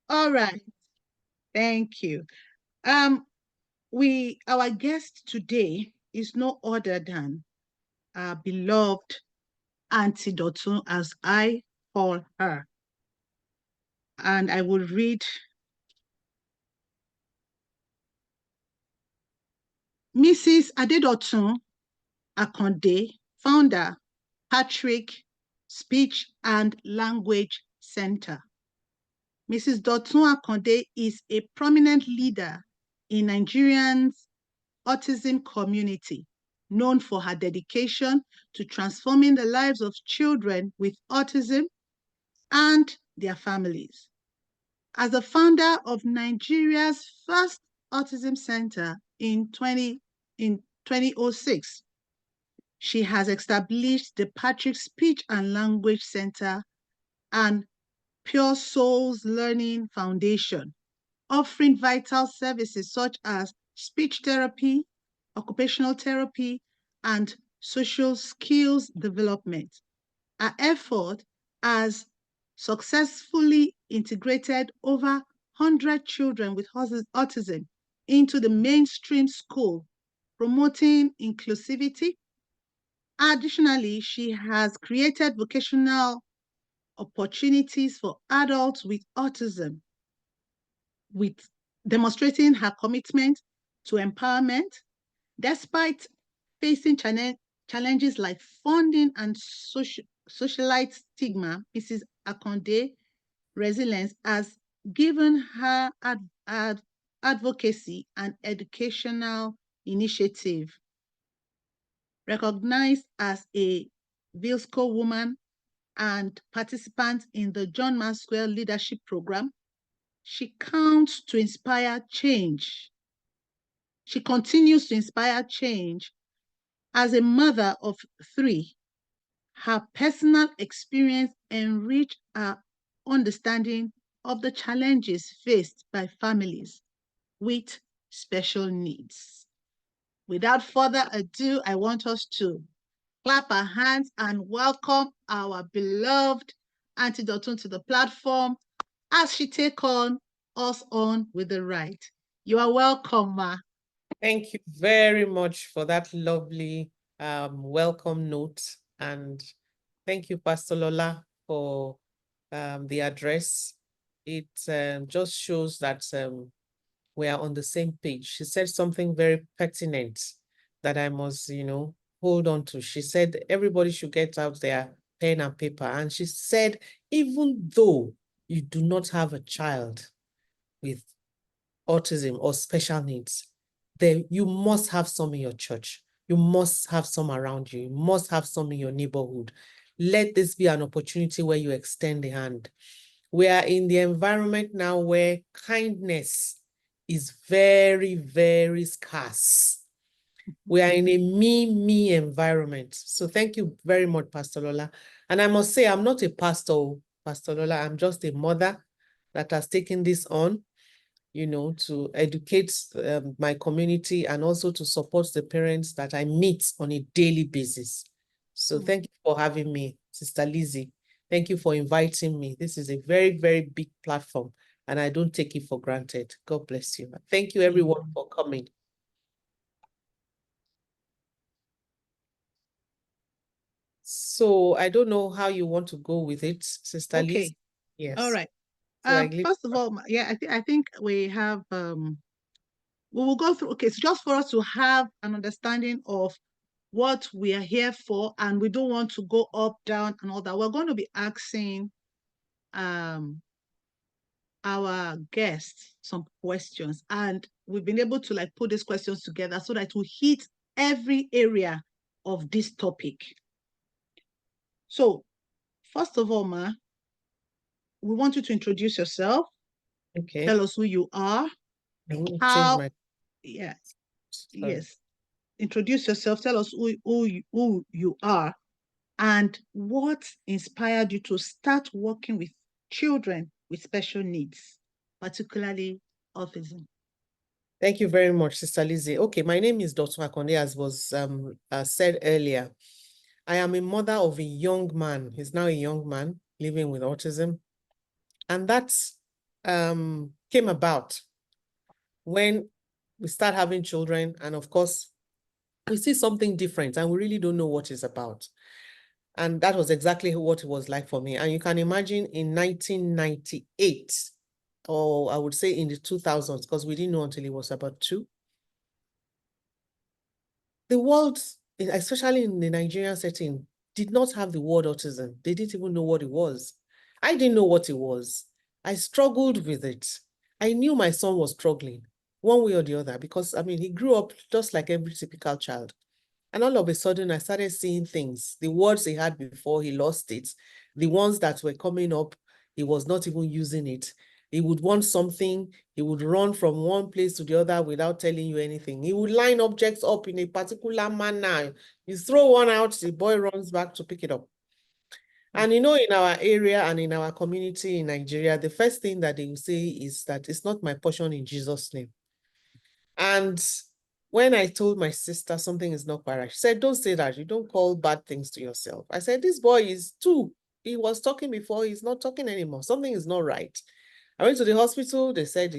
All right. Thank you. Our guest today is no other than our beloved Auntie Dotun, as I call her. And I will read Mrs. Adedotun Akande, founder, Patrick Speech and Language Center. Mrs. Dotun Akande is a prominent leader in Nigerians' autism community, known for her dedication to transforming the lives of children with autism and their families. As the founder of Nigeria's first autism center in 2006, she has established the Patrick Speech and Language Center and Pure Souls Learning Foundation, offering vital services such as speech therapy, occupational therapy, and social skills development. Our effort has successfully integrated over 100 children with autism into the mainstream school, promoting inclusivity. Additionally, she has created vocational opportunities for adults with autism, with demonstrating her commitment to empowerment. Despite facing challenges like funding and socialite stigma, Mrs. Akande resilience has given her advocacy and educational initiative. Recognized as a Vilsco woman and participant in the John Maxwell Leadership Program, she counts to inspire change. She continues to inspire change. As a mother of 3, her personal experience enriched her understanding of the challenges faced by families with special needs. Without further ado, I want us to clap our hands and welcome our beloved Auntie Dotun to the platform as she takes us on with the ride. You are welcome, Ma. Thank you very much for that lovely welcome note. And thank you, Pastor Lola, for the address. It just shows that we are on the same page. She said something very pertinent that I must, hold on to. She said everybody should get out their pen and paper. And she said, even though you do not have a child with autism or special needs, you must have some in your church. You must have some around you. You must have some in your neighborhood. Let this be an opportunity where you extend the hand. We are in the environment now where kindness is very, very scarce. We are in a me environment. So thank you very much, Pastor Lola. And I must say, I'm not a pastor, Pastor Lola. I'm just a mother that has taken this on, to educate my community and also to support the parents that I meet on a daily basis. So thank you for having me, Sister Lizzy. Thank you for inviting me. This is a very, very big platform, and I don't take it for granted. God bless you. Thank you, everyone, for coming. So I don't know how you want to go with it, Sister Lizzy. Yes. All right. So first of all, yeah, I think we have we will go through. Okay, so just for us to have an understanding of what we are here for, and we don't want to go up, down, and all that. We're going to be asking our guests some questions, and we've been able to put these questions together so that we hit every area of this topic. So, first of all, Ma, we want you to introduce yourself. Okay. Tell us who you are. Yes. Introduce yourself. Tell us who you are and what inspired you to start working with children with special needs, particularly autism. Thank you very much, Sister Lizzy. Okay, my name is Dotun Akande, as was said earlier. I am a mother of a young man. He's now a young man living with autism. And that came about when we start having children, and of course, we see something different and we really don't know what it's about. And that was exactly what it was like for me. And you can imagine in 1998, or I would say in the 2000s, because we didn't know until it was about 2. The world, especially in the Nigerian setting, did not have the word autism. They didn't even know what it was. I didn't know what it was. I struggled with it. I knew my son was struggling one way or the other because, I mean, he grew up just like every typical child. And all of a sudden, I started seeing things. The words he had before, he lost it. The ones that were coming up, he was not even using it. He would want something, he would run from one place to the other without telling you anything. He would line objects up in a particular manner. You throw one out, the boy runs back to pick it up. And you know, in our area and in our community in Nigeria, the first thing that they will say is that it's not my portion in Jesus' name. And when I told my sister something is not quite right, she said, don't say that. You don't call bad things to yourself. I said, this boy is 2. He was talking before. He's not talking anymore. Something is not right. I went to the hospital. They said,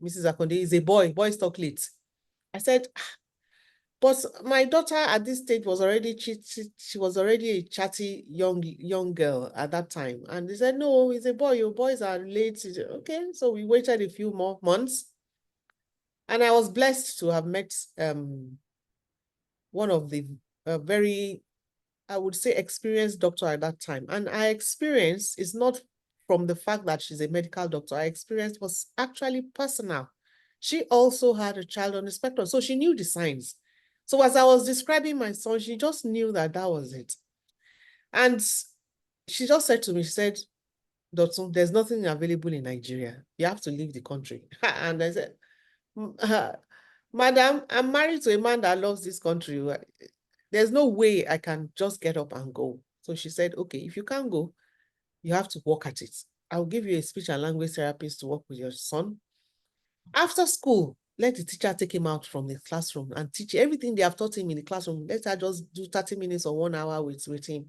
Mrs. Akande is a boy. Boys talk late. I said, but my daughter at this stage was already, she was already a chatty young girl at that time. And they said, no, he's a boy. Your boys are late. Okay, so we waited a few more months. And I was blessed to have met one of the very, I would say, experienced doctor at that time. And our experience is not from the fact that she's a medical doctor. Our experience was actually personal. She also had a child on the spectrum, so she knew the signs. So as I was describing my son, she just knew that that was it. And she just said to me, she said, Dotun, there's nothing available in Nigeria. You have to leave the country. And I said, Madam, I'm married to a man that loves this country. There's no way I can just get up and go. So she said, okay, if you can't go, you have to work at it. I'll give you a speech and language therapist to work with your son. After school, let the teacher take him out from the classroom and teach everything they have taught him in the classroom. Let her just do 30 minutes or 1 hour with him.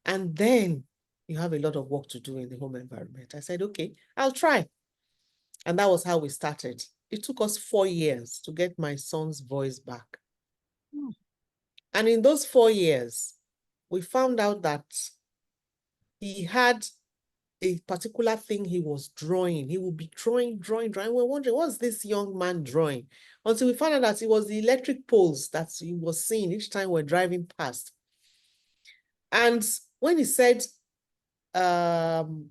And then you have a lot of work to do in the home environment. I said, okay, I'll try. And that was how we started. It took us 4 years to get my son's voice back. And in those 4 years, we found out that he had a particular thing he was drawing. He would be drawing. We're wondering, what's this young man drawing? Until we found out that it was the electric poles that he was seeing each time we're driving past. And when he said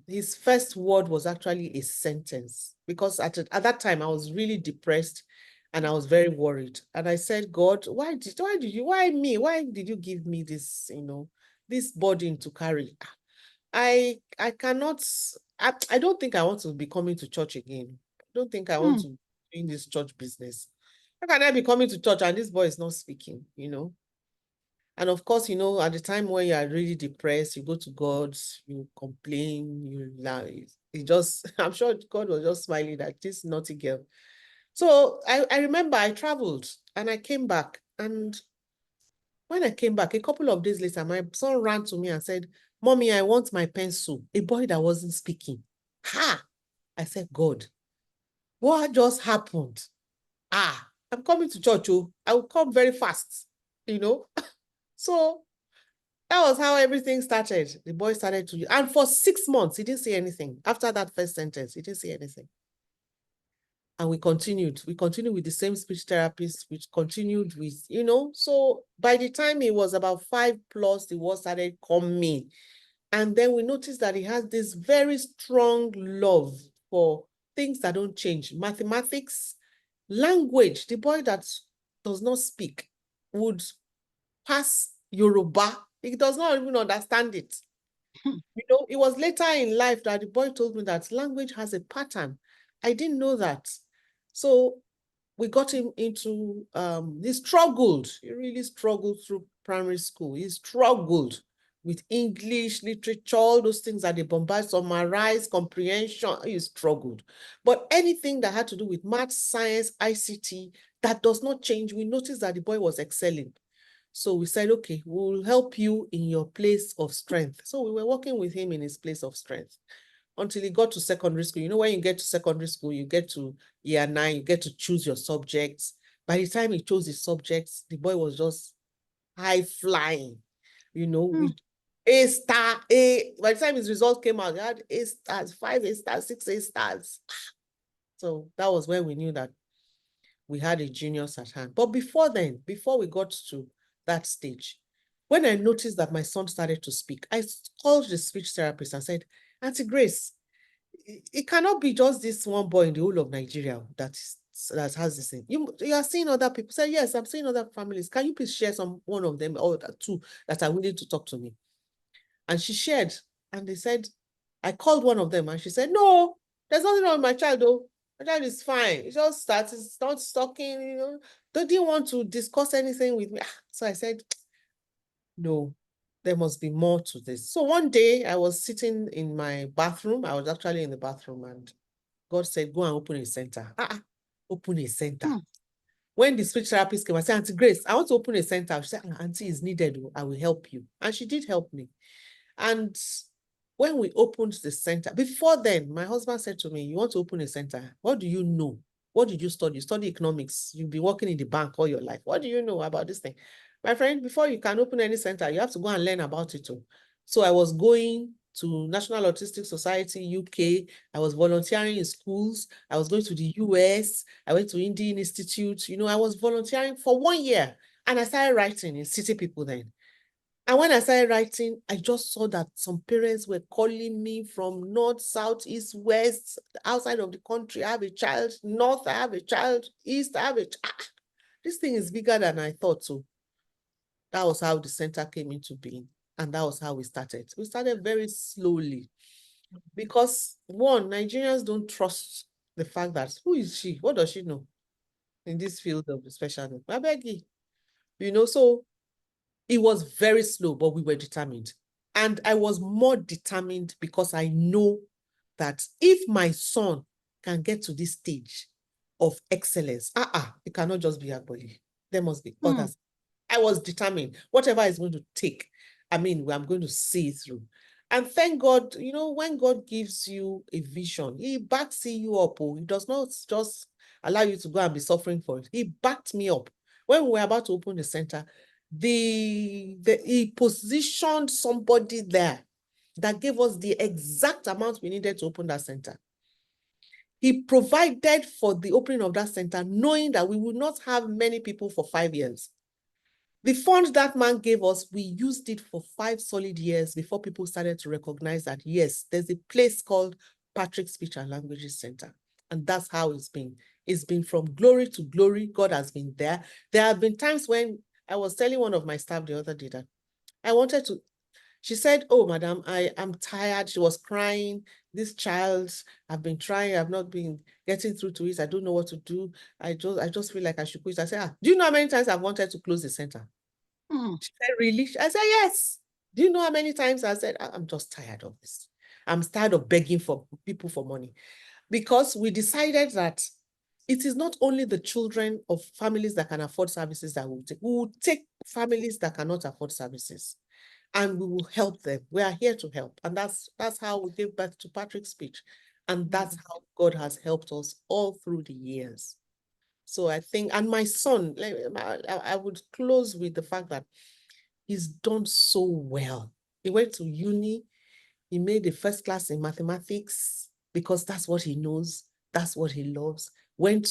his first word was actually a sentence, because at that time I was really depressed and I was very worried. And I said, God, why did you give me this, this burden to carry? I cannot, I don't think I want to be coming to church again. I don't think I want to be in this church business. How can I be coming to church and this boy is not speaking, And of course, at the time when you are really depressed, you go to God, you complain, you lie. I'm sure God was just smiling at this naughty girl. So I remember I traveled and I came back. And when I came back, a couple of days later, my son ran to me and said, Mommy, I want my pencil. A boy that wasn't speaking. Ha! I said, God, what just happened? I'm coming to church. I will come very fast, So that was how everything started. The boy started to, and for 6 months, he didn't say anything. After that first sentence, he didn't say anything. And we continued. We continued with the same speech therapist, which continued with, So by the time he was about 5 plus, the word started coming. And then we noticed that he has this very strong love for things that don't change. Mathematics, language. The boy that does not speak would pass Yoruba. He does not even understand it. It was later in life that the boy told me that language has a pattern. I didn't know that. So we got him into, he struggled. He really struggled through primary school. He struggled with English, literature, all those things that they bombard, summarize, comprehension. He struggled. But anything that had to do with math, science, ICT, that does not change. We noticed that the boy was excelling. So we said, okay, we'll help you in your place of strength. So we were working with him in his place of strength. until he got to secondary school. You know, when you get to secondary school, you get to year 9, you get to choose your subjects. By the time he chose his subjects, the boy was just high flying, you know, with A star, A. By the time his results came out, he had A stars, 5 A stars, 6 A stars. So that was when we knew that we had a genius at hand. But before then, before we got to that stage, when I noticed that my son started to speak, I called the speech therapist and said, Auntie Grace, it cannot be just this one boy in the whole of Nigeria that has this thing. You are seeing other people. Say, yes, I'm seeing other families. Can you please share one of them or two that are willing to talk to me? And she shared, and they said, I called one of them and she said, no, there's nothing wrong with my child though. My child is fine. It just starts, it's not talking, you know. They didn't want to discuss anything with me. So I said, no, there must be more to this. So one day I was sitting in my bathroom. I was actually in the bathroom and God said, go and open a center. Open a center. When the speech therapist came, I said, Auntie Grace, I want to open a center. She said, Auntie is needed. I will help you. And she did help me. And when we opened the center, before then, my husband said to me, you want to open a center? What do you know? What did you study? You study economics. You've been working in the bank all your life. What do you know about this thing? My friend, before you can open any center, you have to go and learn about it too. So I was going to National Autistic Society, UK. I was volunteering in schools. I was going to the US. I went to Indian Institute. You know, I was volunteering for 1 year. And I started writing in City People then. And when I started writing, I just saw that some parents were calling me from north, south, east, west, outside of the country. I have a child. North, I have a child. East, I have a child. This thing is bigger than I thought. So that was how the center came into being. And that was how we started. We started very slowly because, one, Nigerians don't trust the fact that, who is she? What does she know in this field of the special needs? I beg you. You know, so it was very slow, but we were determined. And I was more determined because I know that if my son can get to this stage of excellence, it cannot just be Agboli. There must be others. I was determined. Whatever is going to take, I'm going to see it through. And thank God, you know, when God gives you a vision, he backs you up. He does not just allow you to go and be suffering for it. He backed me up. When we were about to open the center, he positioned somebody there that gave us the exact amount we needed to open that center. He provided for the opening of that center, knowing that we would not have many people for 5 years. The funds that man gave us, we used it for 5 solid years before people started to recognize that, yes, there's a place called Patrick Speech and Languages Center. And that's how it's been. It's been from glory to glory. God has been there. There have been times when I was telling one of my staff the other day that I wanted to, she said, oh, madam, I am tired. She was crying. This child, I've been trying. I've not been getting through to it. I don't know what to do. I just feel like I should quit. I said, do you know how many times I've wanted to close the center? She said, really? I said, yes. Do you know how many times I said, I'm just tired of this. I'm tired of begging for people for money. Because we decided that it is not only the children of families that can afford services that we'll take. We will take families that cannot afford services and we will help them. We are here to help. And that's how we gave birth to Patrick's Speech. And that's how God has helped us all through the years. So I think, and my son, I would close with the fact that he's done so well. He went to uni. He made the first class in mathematics because that's what he knows. That's what he loves. Went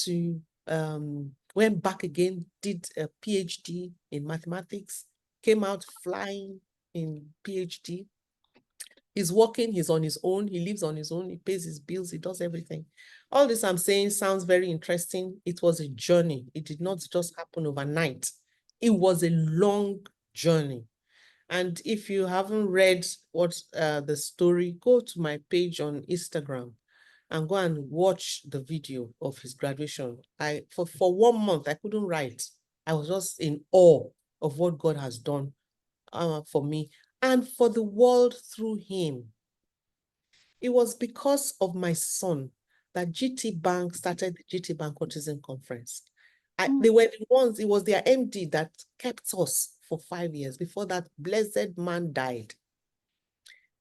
back again, did a PhD in mathematics, came out flying in PhD. He's working, he's on his own, he lives on his own, he pays his bills, he does everything. All this I'm saying sounds very interesting. It was a journey. It did not just happen overnight. It was a long journey. And if you haven't read the story, go to my page on Instagram and go and watch the video of his graduation. For 1 month, I couldn't write. I was just in awe of what God has done for me and for the world through him. It was because of my son that GT Bank started the GT Bank Autism Conference. They were the ones, it was their MD that kept us for 5 years before that blessed man died.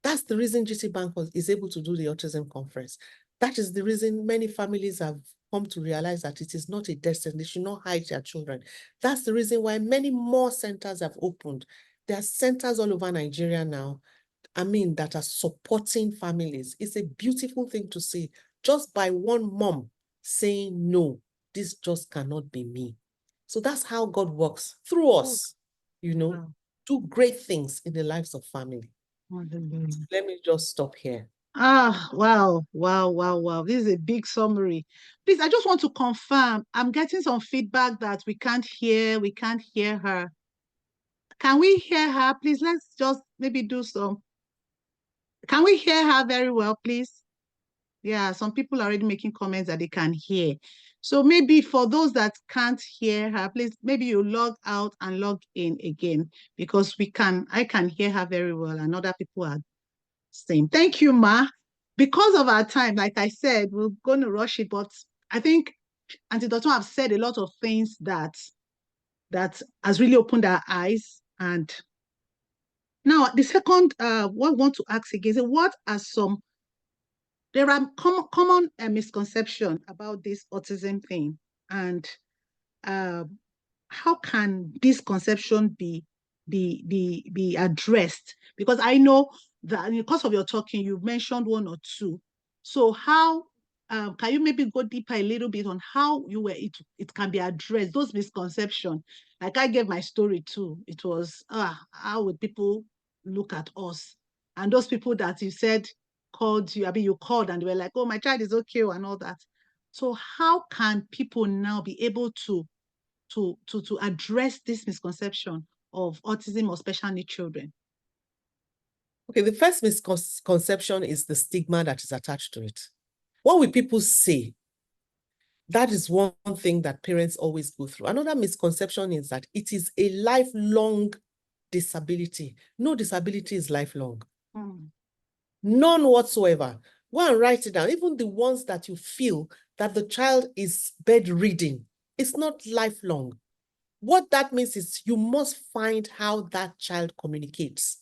That's the reason GT Bank is able to do the autism conference. That is the reason many families have come to realize that it is not a destiny. They should not hide their children. That's the reason why many more centers have opened. There are centers all over Nigeria now, that are supporting families. It's a beautiful thing to see, just by one mom saying, no, this just cannot be me. So that's how God works through us, Wow. do great things in the lives of family. Hallelujah. Let me just stop here. Wow, wow, wow, wow. This is a big summary. Please, I just want to confirm. I'm getting some feedback that we can't hear her. Can we hear her? Please, let's just maybe do some. Can we hear her very well, please? Yeah, some people are already making comments that they can hear. So maybe for those that can't hear her, please, maybe you log out and log in again, because I can hear her very well and other people are same. Thank you, Ma. Because of our time, like I said, we're going to rush it, but I think Auntie Dotun have said a lot of things that has really opened our eyes. And now the second, what I want to ask again is, what are there are common misconceptions about this autism thing, and uh, how can this conception be addressed? Because I know that in the course of your talking, you've mentioned one or two. So how can you maybe go deeper a little bit on how it can be addressed, those misconceptions? Like I gave my story too. It was how would people look at us? And those people that you said called you, you called and they were like, oh, my child is okay and all that. So how can people now be able to address this misconception of autism or special needs children? Okay, the first misconception is the stigma that is attached to it. What will people say? That is one thing that parents always go through. Another misconception is that it is a lifelong disability. No disability is lifelong. None whatsoever. Go and write it down. Even the ones that you feel that the child is bedridden, it's not lifelong. What that means is you must find how that child communicates.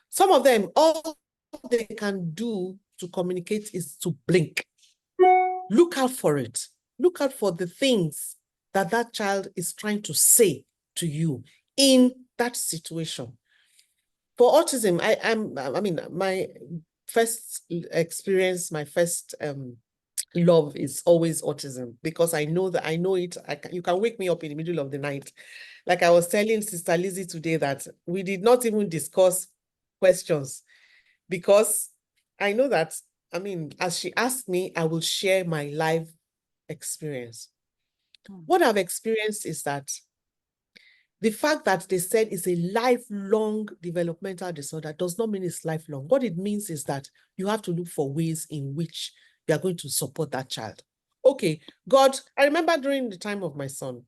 Some of them, all they can do to communicate is to blink. Look out for it. Look out for the things that that child is trying to say to you in that situation. For autism, my first experience, my first love is always autism, because I know it. You can wake me up in the middle of the night. Like I was telling Sister Lizzy today that we did not even discuss questions, because I know that, as she asked me, I will share my life experience. What I've experienced is that the fact that they said it's a lifelong developmental disorder does not mean it's lifelong. What it means is that you have to look for ways in which you are going to support that child. Okay, God, I remember during the time of my son,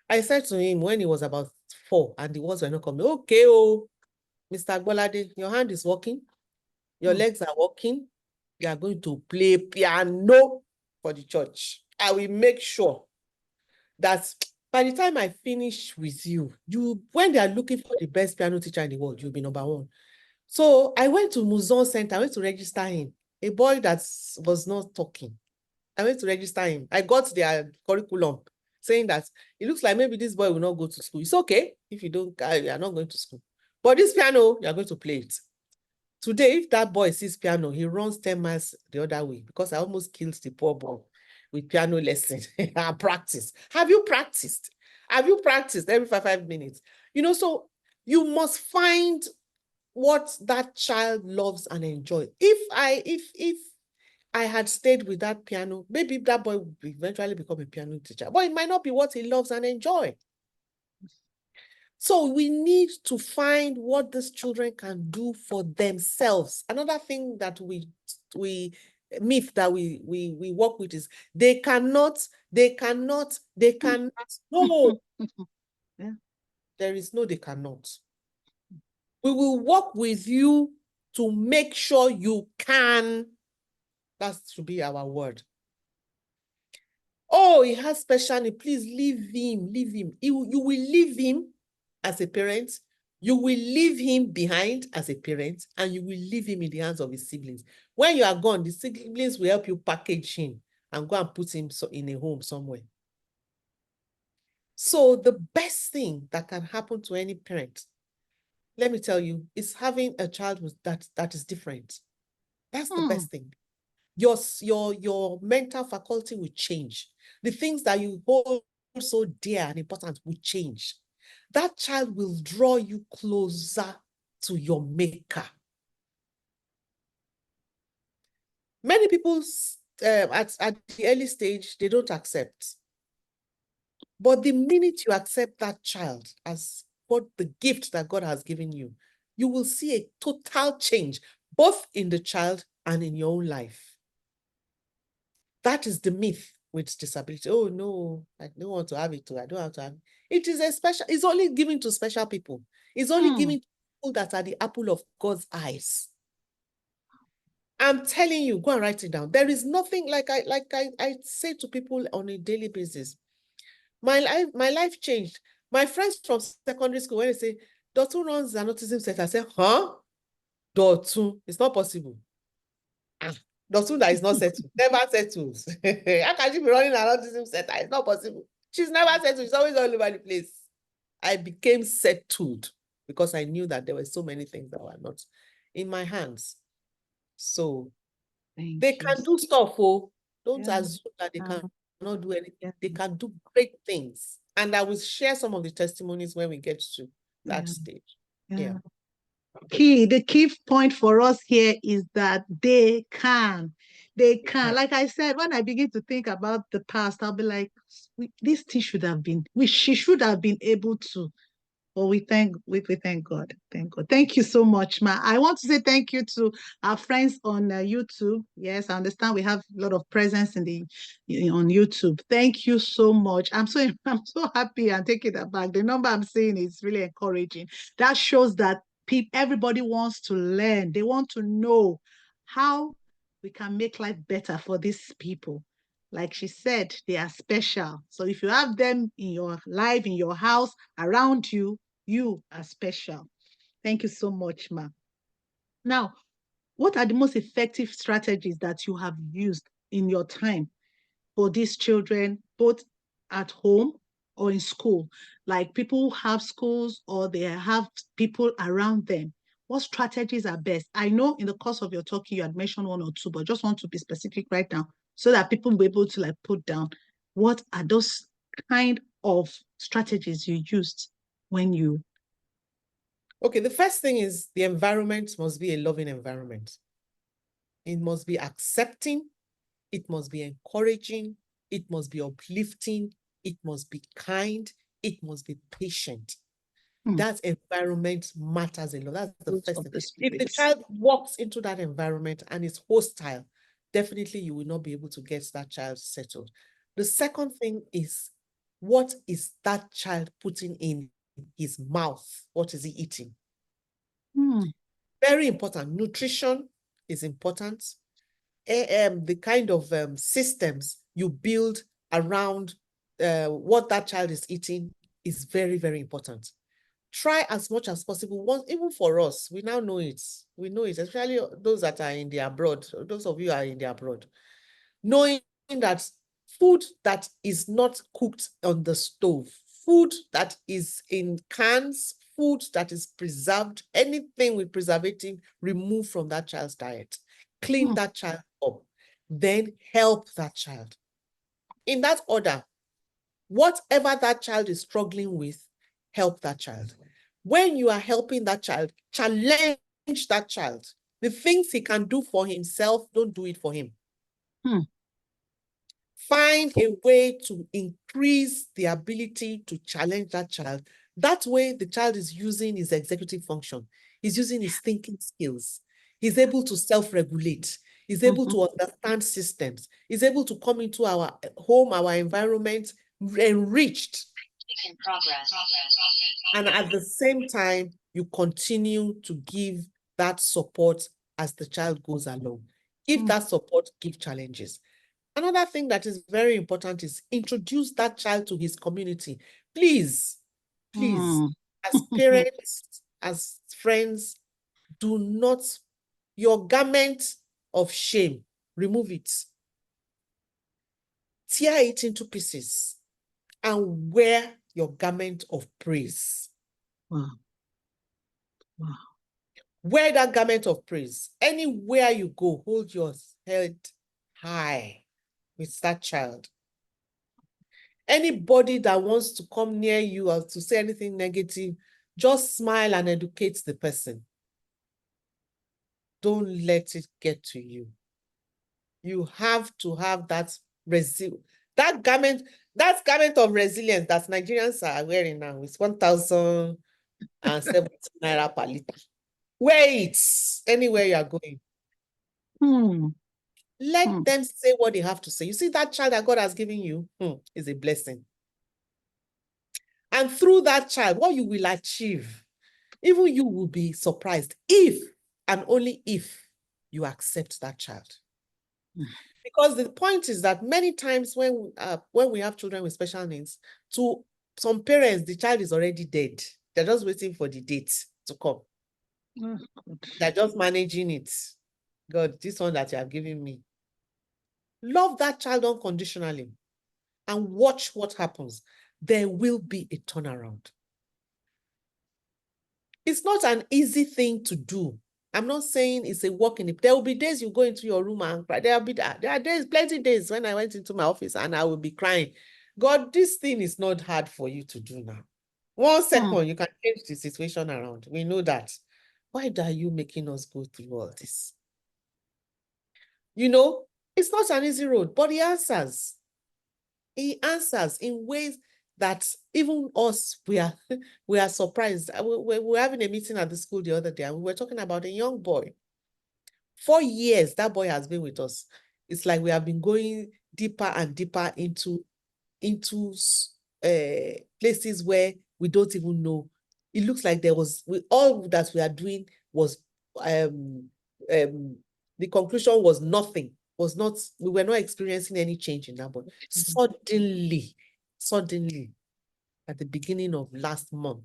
I said to him when he was about 4 and the words were not coming, okay, Mr. Agbolade, your hand is working, your legs are working, you are going to play piano for the church. I will make sure that by the time I finish with you, when they are looking for the best piano teacher in the world, you'll be number 1. So I went to Muzon Center, I went to register him, a boy that was not talking. I went to register him. I got their curriculum saying that it looks like maybe this boy will not go to school. It's okay if you are not going to school. But this piano, you are going to play it. Today, if that boy sees piano, he runs 10 miles the other way, because I almost killed the poor boy with piano lesson and practice. Have you practiced? Have you practiced every 5 minutes? So you must find what that child loves and enjoys. If I had stayed with that piano, maybe that boy would eventually become a piano teacher, but it might not be what he loves and enjoys. So we need to find what these children can do for themselves. Another thing that myth that we work with is they cannot. No. Yeah. There is no they cannot. We will work with you to make sure you can. That should be our word. Oh, he has special need. Please leave him. You will leave him as a parent. You will leave him behind as a parent, and you will leave him in the hands of his siblings. When you are gone, the siblings will help you package him and go and put him in a home somewhere. So the best thing that can happen to any parent, let me tell you, is having a child that is different. That's the best thing. Your mental faculty will change. The things that you hold so dear and important will change. That child will draw you closer to your maker. Many people at the early stage, they don't accept. But the minute you accept that child as what the gift that God has given you, you will see a total change, both in the child and in your own life. That is the myth with disability. Oh no, I don't want to have it too. I don't have to have it. It is a special, it's only given to special people. It's only given to people that are the apple of God's eyes. I'm telling you, go and write it down. There is nothing like I say to people on a daily basis. My life changed. My friends from secondary school, when they say, Dotun runs an autism center, I say, huh? Dotun, it's not possible. Dotun that is not settled, never settles. How can she be running an autism center? It's not possible. She's never settled. She's always all over the place. I became settled because I knew that there were so many things that were not in my hands. So they can do stuff. Oh, don't assume that they cannot do anything. They can do great things. And I will share some of the testimonies when we get to that stage. Yeah. The key point for us here is that they can. They can. Like I said, when I begin to think about the past, I'll be like, this thing should have been, she should have been able to. Well, we thank God. Thank God. Thank you so much, Ma. I want to say thank you to our friends on YouTube. Yes, I understand we have a lot of presence on YouTube. Thank you so much. I'm so happy and taking that back. The number I'm seeing is really encouraging. That shows that everybody wants to learn. They want to know how we can make life better for these people. Like she said, they are special. So if you have them in your life, in your house, around you, you are special. Thank you so much, Ma. Now, what are the most effective strategies that you have used in your time for these children, both at home or in school? Like people who have schools or they have people around them. What strategies are best? I know in the course of your talking, you had mentioned one or two, but just want to be specific right now so that people will be able to put down what are those kind of strategies you used when you. Okay, the first thing is the environment must be a loving environment. It must be accepting. It must be encouraging. It must be uplifting. It must be kind. It must be patient. That environment matters a lot. That's the first thing. If the child walks into that environment and is hostile, definitely you will not be able to get that child settled. The second thing is, what is that child putting in his mouth? What is he eating? Very important. Nutrition is important. The kind of systems you build around what that child is eating is very, very important. Try as much as possible. Even for us, we now know it. We know it, especially those that are in the abroad. Those of you are in the abroad, knowing that food that is not cooked on the stove, food that is in cans, food that is preserved, anything with preservative, remove from that child's diet. Clean that child up, then help that child. In that order, whatever that child is struggling with, help that child. When you are helping that child, challenge that child. The things he can do for himself, don't do it for him. Find a way to increase the ability to challenge that child. That way, the child is using his executive function. He's using his thinking skills. He's able to self-regulate. He's able to understand systems. He's able to come into our home, our environment, enriched. In progress. And at the same time, you continue to give that support as the child goes along. Give that support, give challenges. Another thing that is very important is introduce that child to his community. Please, as parents, as friends, do not, your garment of shame, remove it. Tear it into pieces and wear your garment of praise. Wow. Wow. Wear that garment of praise. Anywhere you go, hold your head high with that child. Anybody that wants to come near you or to say anything negative, just smile and educate the person. Don't let it get to you. You have to have that garment of resilience that Nigerians are wearing now. It's 1,070 naira per liter. Wear it anywhere you are going. Let them say what they have to say. You see, that child that God has given you is a blessing. And through that child, what you will achieve, even you will be surprised if and only if you accept that child. Because the point is that many times when we have children with special needs, to some parents, the child is already dead. They're just waiting for the date to come. Oh, they're just managing it. God, this one that you have given me. Love that child unconditionally and watch what happens. There will be a turnaround. It's not an easy thing to do. I'm not saying it's a walk in the... There will be days you go into your room and cry. There are days, plenty days when I went into my office and I will be crying. God, this thing is not hard for you to do now. 1 second, you can change the situation around. We know that. Why are you making us go through all this? You know, it's not an easy road, but he answers. He answers in ways that even us, we are surprised. We were having a meeting at the school the other day, and we were talking about a young boy. 4 years that boy has been with us. It's like we have been going deeper and deeper into places where we don't even know. It looks like all that we are doing was the conclusion was nothing. We were not experiencing any change in that boy. Suddenly, at the beginning of last month,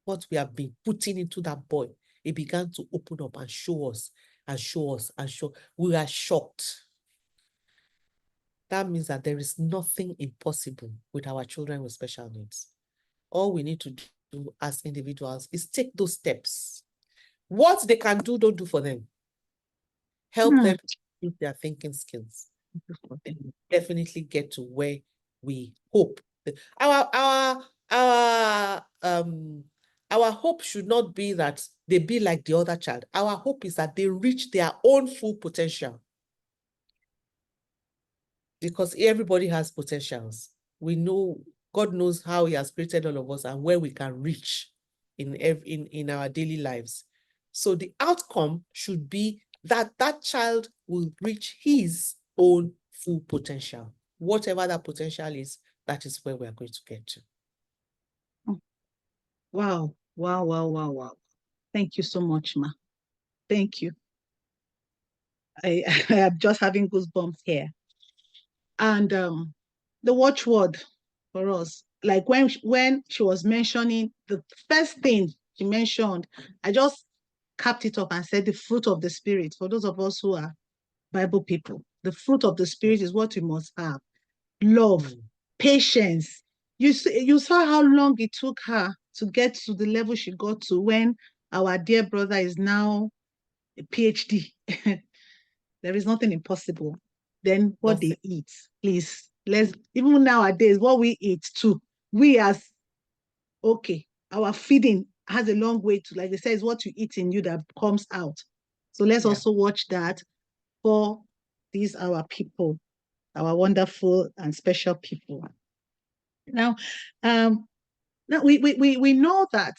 what we have been putting into that boy, it began to open up and show us and show us and show. We are shocked. That means that there is nothing impossible with our children with special needs. All we need to do as individuals is take those steps. What they can do, don't do for them. Help them improve their thinking skills. They will definitely get to where we hope. Our hope should not be that they be like the other child. Our hope is that they reach their own full potential. Because everybody has potentials. We know, God knows how he has created all of us and where we can reach in our daily lives. So the outcome should be that that child will reach his own full potential. Whatever that potential is, that is where we are going to get to. Wow. Wow, wow, wow, wow. Thank you so much, Ma. Thank you. I am just having goosebumps here. And the watchword for us, like when she was mentioning, the first thing she mentioned, I just capped it up and said the fruit of the Spirit. For those of us who are Bible people, the fruit of the Spirit is what we must have. Love, patience. You saw how long it took her to get to the level she got to when our dear brother is now a PhD. There is nothing impossible. Then what they eat, please. Even nowadays, what we eat too, our feeding has a long way to, like they say, it's what you eat in you that comes out. So let's also watch that for these our people, our wonderful and special people. Now, we know that,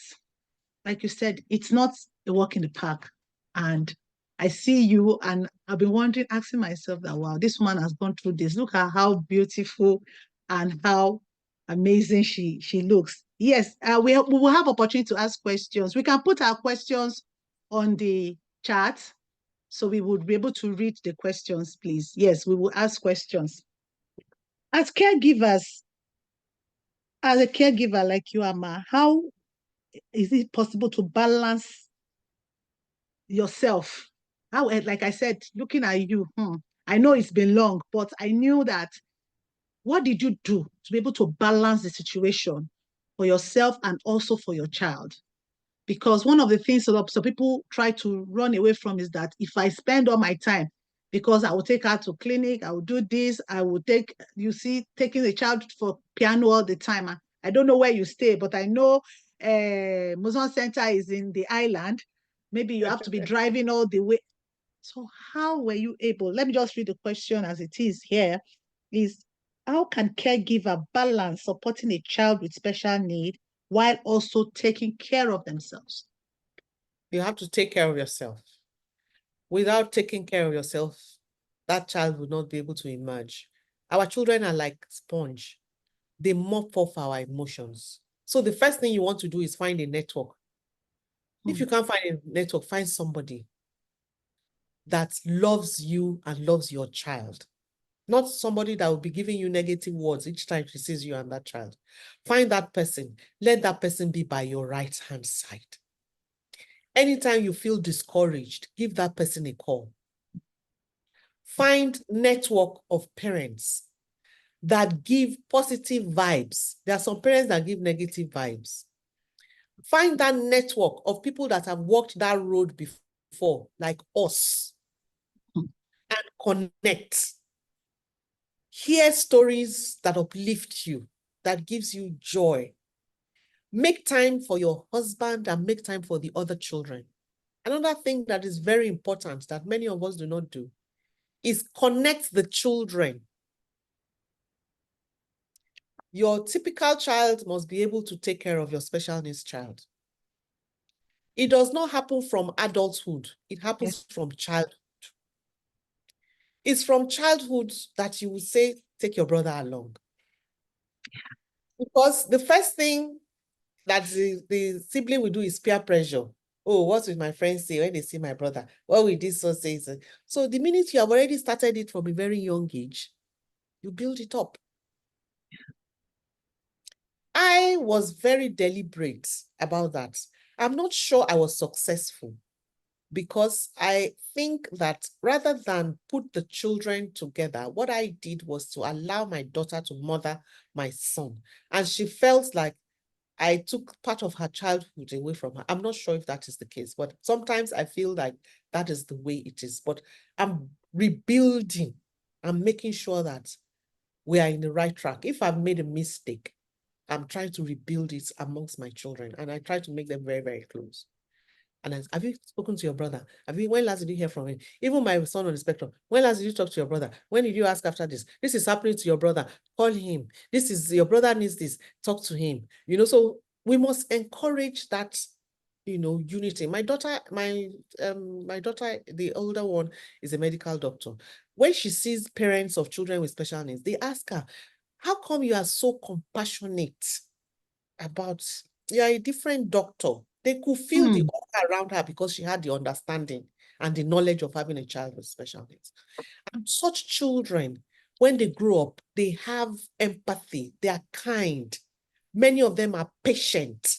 like you said, it's not a walk in the park. And I see you, and I've been wondering, asking myself that, wow, this woman has gone through this. Look at how beautiful and how amazing she looks. Yes, we will have opportunity to ask questions. We can put our questions on the chat, so we would be able to read the questions, please. Yes, we will ask questions. As a caregiver like you, Amma, how is it possible to balance yourself? How, like I said, looking at you, I know it's been long, but I knew that. What did you do to be able to balance the situation for yourself and also for your child? Because one of the things so people try to run away from is that if I spend all my time, because I will take her to clinic, I will do this, I will take, you see, taking the child for piano all the time. I don't know where you stay, but I know Museum Center is in the island. Maybe you have to be driving all the way. So how were you able? Let me just read the question as it is here. Is how can caregiver balance supporting a child with special need while also taking care of themselves? You have to take care of yourself. Without taking care of yourself, that child will not be able to emerge. Our children are like sponge. They mop off our emotions. So the first thing you want to do is find a network. If you can't find a network, find somebody that loves you and loves your child. Not somebody that will be giving you negative words each time she sees you and that child. Find that person. Let that person be by your right-hand side. Anytime you feel discouraged, give that person a call. Find network of parents that give positive vibes. There are some parents that give negative vibes. Find that network of people that have walked that road before, like us, and connect. Hear stories that uplift you, that gives you joy. Make time for your husband and make time for the other children. Another thing that is very important that many of us do not do is connect the children. Your typical child must be able to take care of your special needs child. It does not happen from adulthood. It happens from childhood. It's from childhood that you will say, take your brother along. Because the first thing that the sibling will do is peer pressure. Oh, what will my friends say when they see my brother? What will this so say? So the minute you have already started it from a very young age, you build it up. I was very deliberate about that. I'm not sure I was successful because I think that rather than put the children together, what I did was to allow my daughter to mother my son. And she felt like I took part of her childhood away from her. I'm not sure if that is the case, but sometimes I feel like that is the way it is. But I'm rebuilding. I'm making sure that we are in the right track. If I've made a mistake, I'm trying to rebuild it amongst my children, and I try to make them very, very close. And have you spoken to your brother? When last did you hear from him? Even my son on the spectrum, when last did you talk to your brother? When did you ask after this? This is happening to your brother. Call him. This is, your brother needs this. Talk to him. So we must encourage that, unity. My daughter, the older one, is a medical doctor. When she sees parents of children with special needs, they ask her, how come you are so compassionate about, you're a different doctor? They could feel the aura around her because she had the understanding and the knowledge of having a child with special needs. And such children, when they grow up, they have empathy, they are kind. Many of them are patient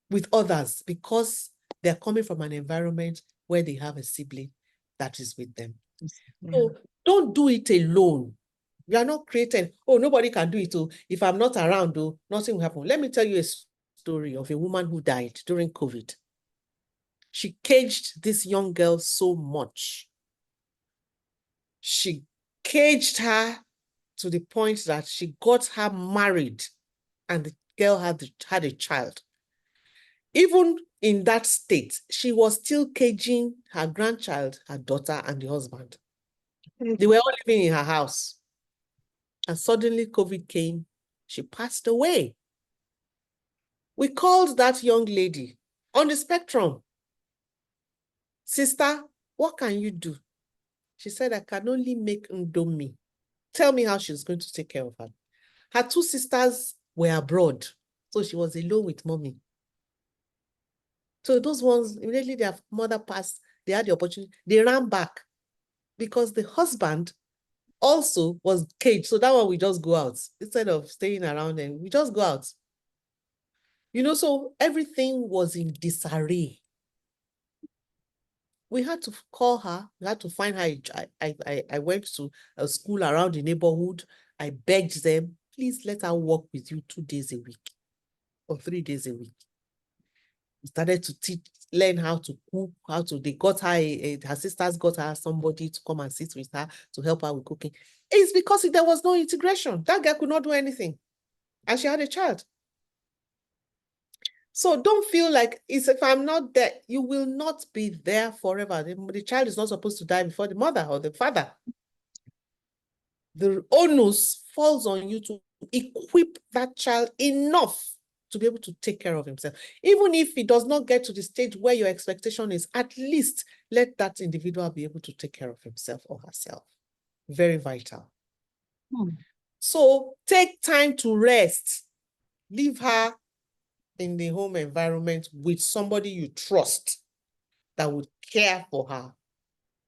with others because they're coming from an environment where they have a sibling that is with them. Yeah. So don't do it alone. You are not created, oh, nobody can do it. Oh, if I'm not around, oh, nothing will happen. Let me tell you a story of a woman who died during COVID. She caged this young girl so much. She caged her to the point that she got her married and the girl had a child. Even in that state, she was still caging her grandchild, her daughter, and the husband. They were all living in her house. And suddenly COVID came. She passed away. We called that young lady on the spectrum. Sister, what can you do? She said, I can only make Ndomi. Tell me how she's going to take care of her. Her two sisters were abroad, so she was alone with mommy. So those ones, immediately their mother passed, they had the opportunity, they ran back because the husband also was caged. So that one we just go out. Instead of staying around and we just go out. You know, so everything was in disarray. We had to call her. We had to find her. I went to a school around the neighborhood. I begged them, please let her work with you 2 days a week or 3 days a week. We started to learn how to cook, they got her, her sisters got her somebody to come and sit with her to help her with cooking. It's because there was no integration. That girl could not do anything. And she had a child. So don't feel like if I'm not there, you will not be there forever. The child is not supposed to die before the mother or the father. The onus falls on you to equip that child enough to be able to take care of himself. Even if he does not get to the stage where your expectation is, at least let that individual be able to take care of himself or herself. Very vital. So take time to rest. Leave her in the home environment with somebody you trust that would care for her,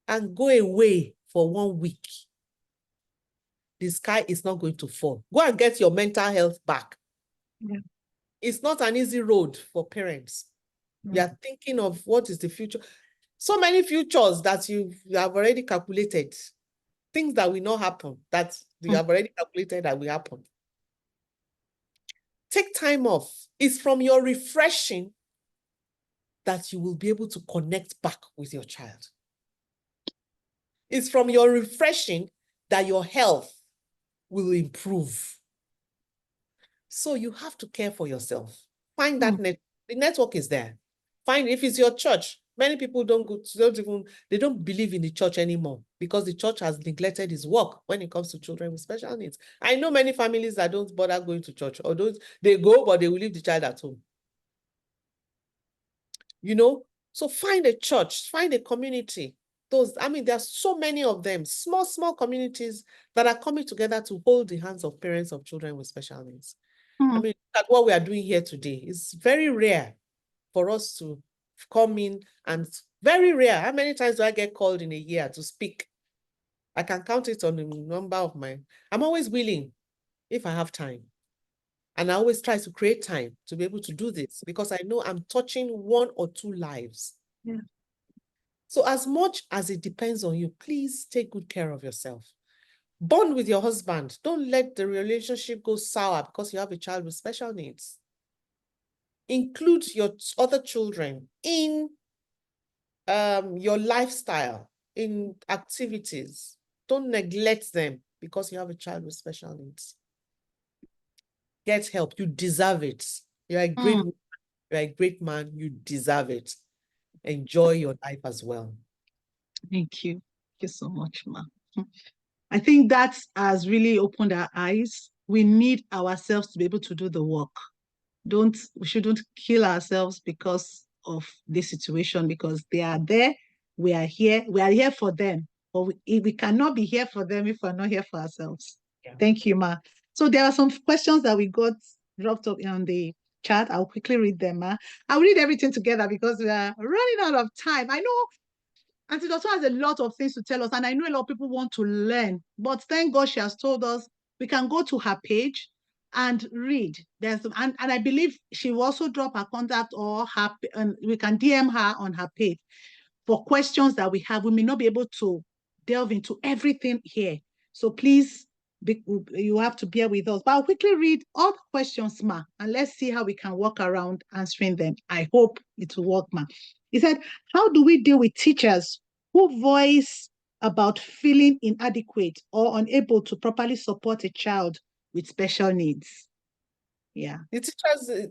and go away for 1 week. The sky is not going to fall. Go and get your mental health back. Yeah. It's not an easy road for parents. You are thinking of what is the future. So many futures that you have already calculated. Things that will not happen, that you have already calculated that will happen. Take time off. It's from your refreshing that you will be able to connect back with your child. It's from your refreshing that your health will improve. So you have to care for yourself. Find that net. The network is there. Find, if it's your church. Many people they don't believe in the church anymore because the church has neglected its work when it comes to children with special needs. I know many families that don't bother going to church, or they go, but they will leave the child at home. You know, so find a church, find a community. There are so many of them, small communities that are coming together to hold the hands of parents of children with special needs. I mean, look at what we are doing here today. It's very rare for us to come in, and very rare. How many times do I get called in a year to speak? I can count it on the number of I'm always willing if I have time. And I always try to create time to be able to do this because I know I'm touching 1 or 2 lives. Yeah. So as much as it depends on you, please take good care of yourself. Bond with your husband. Don't let the relationship go sour because you have a child with special needs. Include your other children in your lifestyle, in activities. Don't neglect them because you have a child with special needs. Get help. You deserve it. You're a great woman. You're a great man. You deserve it. Enjoy your life as well. Thank you. Thank you so much, Ma. I think that has really opened our eyes. We need ourselves to be able to do the work. We shouldn't kill ourselves because of this situation, because they are there. We are here for them. But we cannot be here for them if we're not here for ourselves. Yeah. Thank you, Ma. So there are some questions that we got dropped up on the chat. I'll quickly read them, Ma. I'll read everything together because we are running out of time. I know Auntie Dotun has a lot of things to tell us, and I know a lot of people want to learn, but thank God she has told us we can go to her page and read. And I believe she will also drop her contact or and we can DM her on her page for questions that we have. We may not be able to delve into everything here. So please, you have to bear with us. But I'll quickly read all the questions, Ma, and let's see how we can work around answering them. I hope it will work, Ma. He said, how do we deal with teachers who voice about feeling inadequate or unable to properly support a child with special needs? Yeah. The teachers,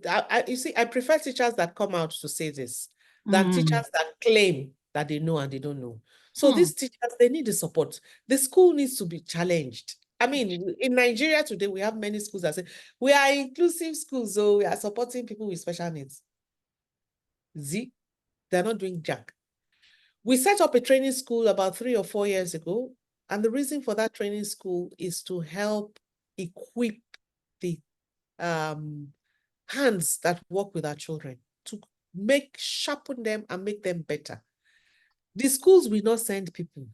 you see, I prefer teachers that come out to say this than teachers that claim that they know and they don't know. So these teachers, they need the support. The school needs to be challenged. I mean, in Nigeria today, we have many schools that say, we are inclusive schools, so we are supporting people with special needs. They're not doing jack. We set up a training school about 3 or 4 years ago, and the reason for that training school is to help equip the hands that work with our children, to sharpen them and make them better. The schools will not send people.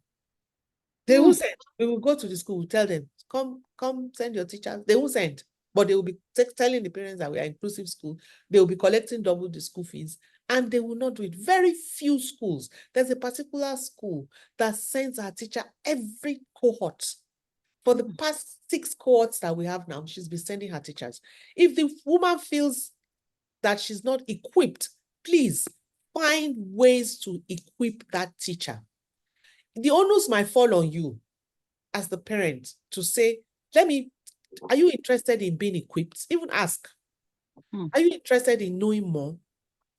They will send. We will go to the school, tell them, come send your teachers. They will send. but they will be telling the parents that we are inclusive school. They will be collecting double the school fees, and they will not do it. Very few schools. There's a particular school that sends her teacher every cohort. For the past 6 cohorts that we have now, she's been sending her teachers. If the woman feels that she's not equipped, please find ways to equip that teacher. The onus might fall on you as the parent to say, are you interested in being equipped? Even ask, are you interested in knowing more?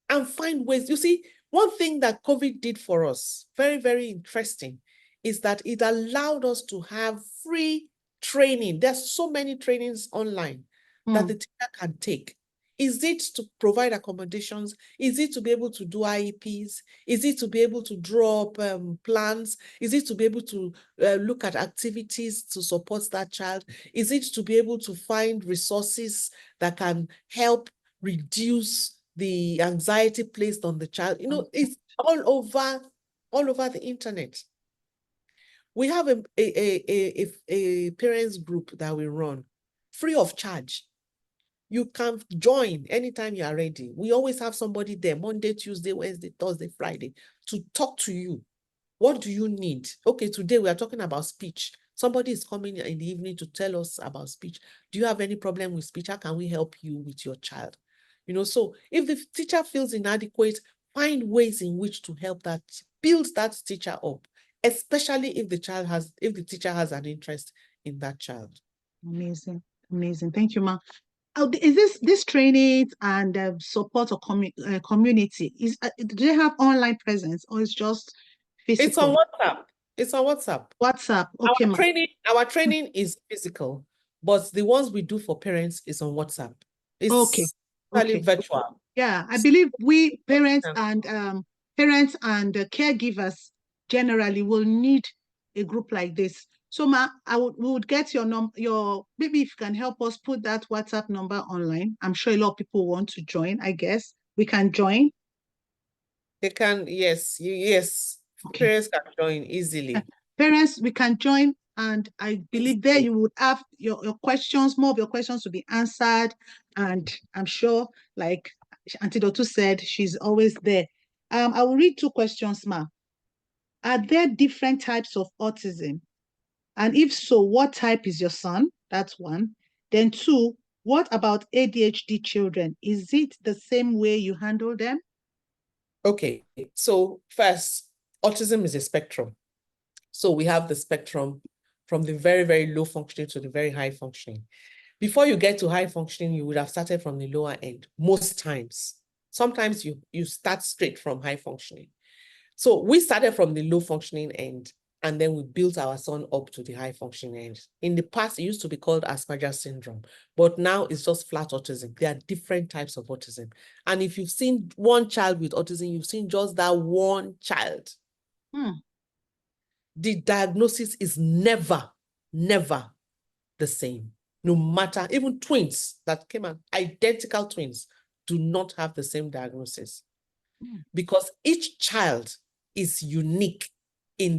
And find ways. You see, one thing that COVID did for us, very, very interesting, is that it allowed us to have free training. There's so many trainings online that the teacher can take. Is it to provide accommodations? Is it to be able to do IEPs? Is it to be able to draw up plans? Is it to be able to look at activities to support that child? Is it to be able to find resources that can help reduce the anxiety placed on the child? You know, it's all over the internet. We have a parents group that we run free of charge. You can join anytime you are ready. We always have somebody there Monday, Tuesday, Wednesday, Thursday, Friday to talk to you. What do you need? Okay, today we are talking about speech. Somebody is coming in the evening to tell us about speech. Do you have any problem with speech? How can we help you with your child? You know, so if the teacher feels inadequate, find ways in which to help that, build that teacher up, especially if the teacher has an interest in that child. Amazing. Amazing. Thank you, Ma. Is this training and support or community? Do they have online presence or it's just physical? It's on WhatsApp. It's on WhatsApp. WhatsApp. Okay, Ma. Our training is physical, but the ones we do for parents is on WhatsApp. It's okay. virtual. Yeah, I believe we parents and caregivers generally will need a group like this. So, Ma, we would get your maybe if you can help us put that WhatsApp number online. I'm sure a lot of people want to join. I guess we can join. They can, yes. Okay. Parents can join easily. Parents, we can join, and I believe there you would have your questions. More of your questions will be answered, and I'm sure, like Auntie Dotun said, she's always there. I will read 2 questions, Ma. Are there different types of autism? And if so, what type is your son? That's 1. Then 2, what about ADHD children? Is it the same way you handle them? Okay, so first, autism is a spectrum. So we have the spectrum from the very, very low functioning to the very high functioning. Before you get to high functioning, you would have started from the lower end most times. Sometimes you start straight from high functioning. So we started from the low functioning end, and then we built our son up to the high functioning end. In the past, it used to be called Asperger's syndrome, but now it's just flat autism. There are different types of autism. And if you've seen one child with autism, you've seen just that one child. The diagnosis is never the same. No matter, even twins that came out, identical twins, do not have the same diagnosis. Because each child is unique in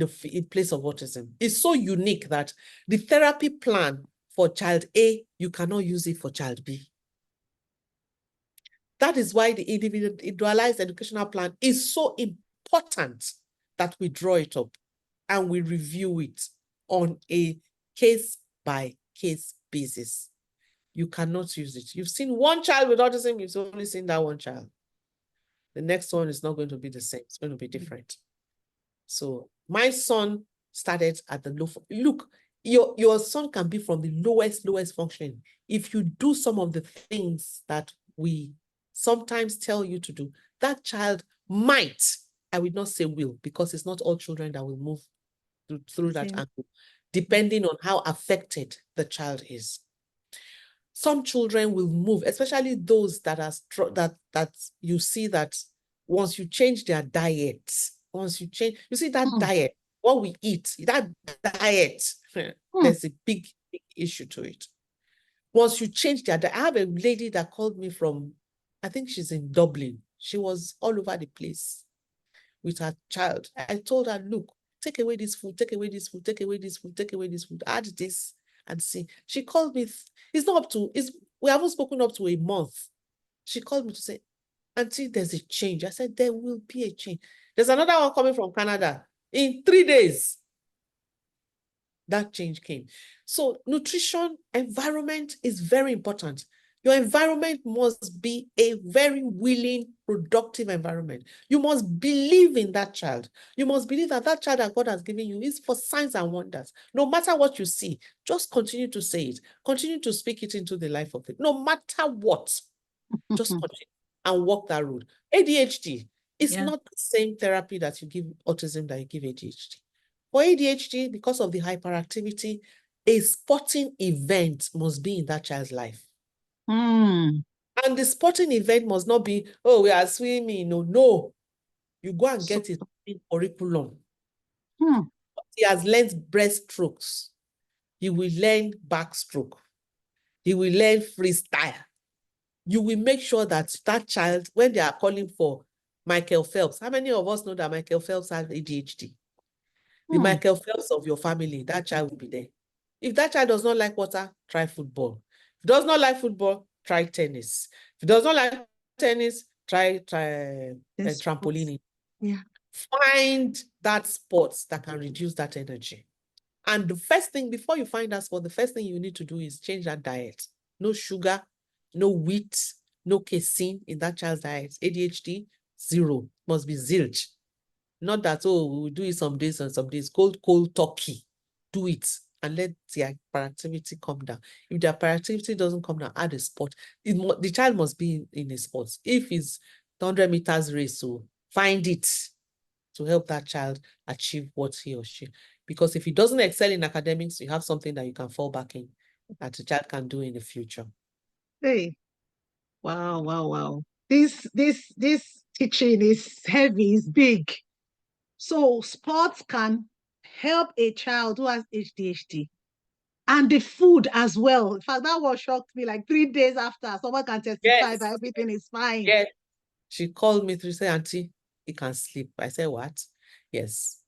place of autism. It's so unique that the therapy plan for child A, you cannot use it for child B. That is why the individualized educational plan is so important that we draw it up and we review it on a case-by-case basis. You cannot use it. You've seen one child with autism, you've only seen that one child. The next one is not going to be the same. It's going to be different. So my son started at the low. Look, your son can be from the lowest functioning. If you do some of the things that we sometimes tell you to do, that child might, I would not say will, because it's not all children that will move through that angle, depending on how affected the child is. Some children will move, especially those that are that you see that once you change their diet, you see that diet, what we eat, that diet, there's a big issue to it. Once you change their diet, I have a lady that called me from, I think she's in Dublin. She was all over the place with her child. I told her, look, take away this food, take away this food, take away this food, take away this food, add this and see. She called me, it's not up to, We haven't spoken up to a month. She called me to say, Auntie, there's a change. I said, there will be a change. There's another one coming from Canada. In 3 days, that change came. So nutrition, environment is very important. Your environment must be a very willing, productive environment. You must believe in that child. You must believe that that child that God has given you is for signs and wonders. No matter what you see, just continue to say it. Continue to speak it into the life of it. No matter what, just continue and walk that road. ADHD is not the same therapy that you give autism that you give ADHD. For ADHD, because of the hyperactivity, a sporting event must be in that child's life. Mm. And the sporting event must not be, oh, we are swimming. No. You go and get a curriculum. He has learned breaststrokes. He will learn backstroke. He will learn freestyle. You will make sure that that child, when they are calling for Michael Phelps, how many of us know that Michael Phelps has ADHD? The Michael Phelps of your family, that child will be there. If that child does not like water, try football. If he does not like football, try tennis. If he does not like tennis, try trampoline. Yeah. Find that sport that can reduce that energy. And the first thing, before you find that sport, the first thing you need to do is change that diet. No sugar, no wheat, no casein in that child's diet. ADHD, 0. Must be zilch. Not that, oh, we'll do it some days and some days. Cold turkey. Do it and let their hyperactivity come down. If their hyperactivity doesn't come down, add a sport. The child must be in a sport. If it's 100 meters race, so find it to help that child achieve what he or she. Because if he doesn't excel in academics, you have something that you can fall back in that the child can do in the future. Hey, wow. This teaching is heavy, it's big. So sports can help a child who has ADHD. And the food as well. In fact, that was shocked me. Like 3 days after, someone can testify that everything is fine. Yes. She called me to say, Auntie, he can sleep. I said, what? Yes.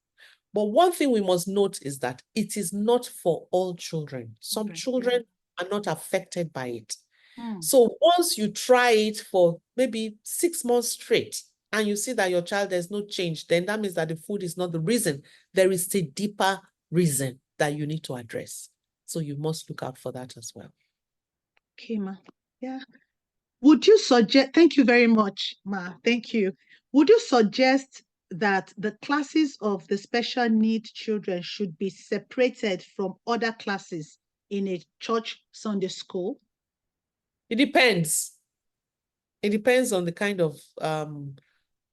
But one thing we must note is that it is not for all children. Some children are not affected by it. So once you try it for maybe 6 months straight and you see that your child, there's no change, then that means that the food is not the reason. There is a deeper reason that you need to address. So you must look out for that as well. Okay, ma. Yeah. Would you suggest, thank you very much, ma. Thank you. Would you suggest that the classes of the special need children should be separated from other classes in a church Sunday school? It depends. It depends on the kind of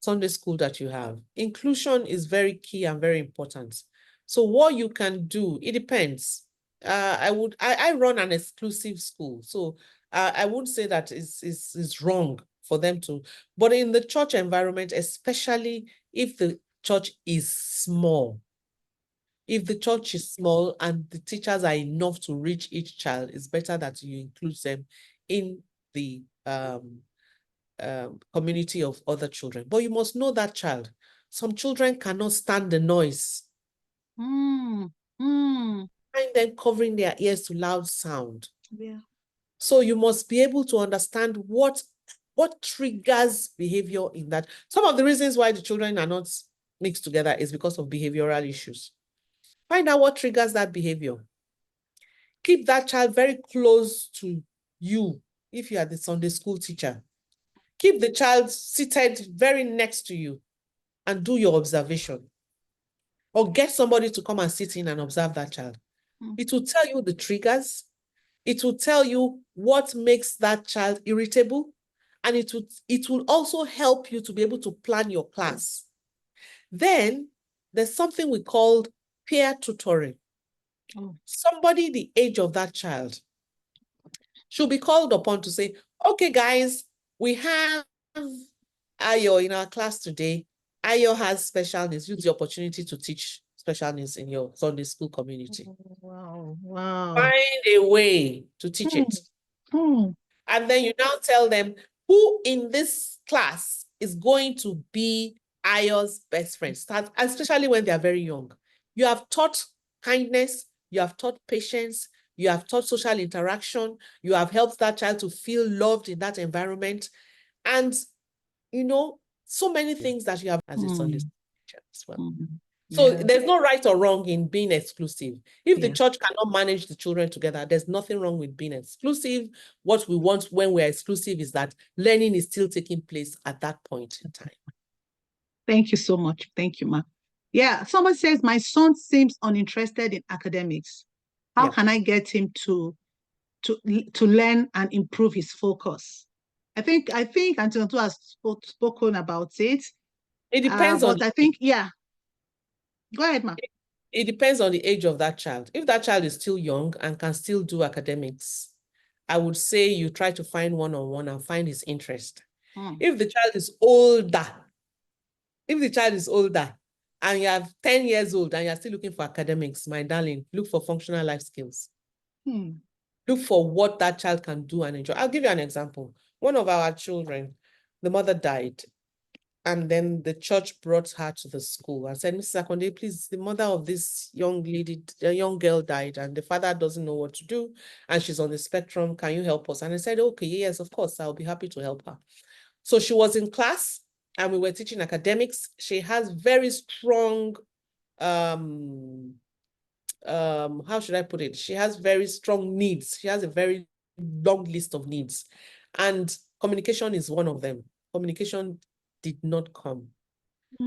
Sunday school that you have. Inclusion is very key and very important. So what you can do, it depends. I run an exclusive school, so I wouldn't say that is wrong for them to, but in the church environment, especially if the church is small, if the church is small and the teachers are enough to reach each child, it's better that you include them in the community of other children. But you must know that child. Some children cannot stand the noise. Find them covering their ears to loud sound. Yeah. So you must be able to understand what triggers behavior in that. Some of the reasons why the children are not mixed together is because of behavioral issues. Find out what triggers that behavior. Keep that child very close to you if you are the Sunday school teacher. Keep the child seated very next to you and do your observation. Or get somebody to come and sit in and observe that child. It will tell you the triggers. It will tell you what makes that child irritable. And it will also help you to be able to plan your class. Then there's something we call peer tutoring. Somebody the age of that child should be called upon to say, okay, guys, we have Ayo in our class today. Ayo has special needs. Use the opportunity to teach special needs in your Sunday school community. Wow. Find a way to teach it. And then you now tell them who in this class is going to be Ayo's best friend, especially when they are very young. You have taught kindness, you have taught patience, you have taught social interaction, you have helped that child to feel loved in that environment. And, so many things that you have as a Sunday school teacher as well. So Yeah. there's no right or wrong in being exclusive. If the Yeah. church cannot manage the children together, there's nothing wrong with being exclusive. What we want when we're exclusive is that learning is still taking place at that point in time. Thank you so much. Thank you, Ma. Yeah, someone says, my son seems uninterested in academics. How can I get him to learn and improve his focus? I think Auntie Ntu has spoken about it. It depends on but I think, yeah. Go ahead, Ma. It depends on the age of that child. If that child is still young and can still do academics, I would say you try to find one-on-one and find his interest. If the child is older, and you have 10 years old and you're still looking for academics, my darling, look for functional life skills. Look for what that child can do and enjoy. I'll give you an example. One of our children, the mother died. And then the church brought her to the school and said, Mrs. Akande, please, the mother of this young lady, a young girl died, and the father doesn't know what to do, and she's on the spectrum. Can you help us? And I said, okay, yes, of course, I'll be happy to help her. So she was in class, and we were teaching academics. She has very strong, how should I put it? She has very strong needs. She has a very long list of needs. And communication is one of them. Communication did not come.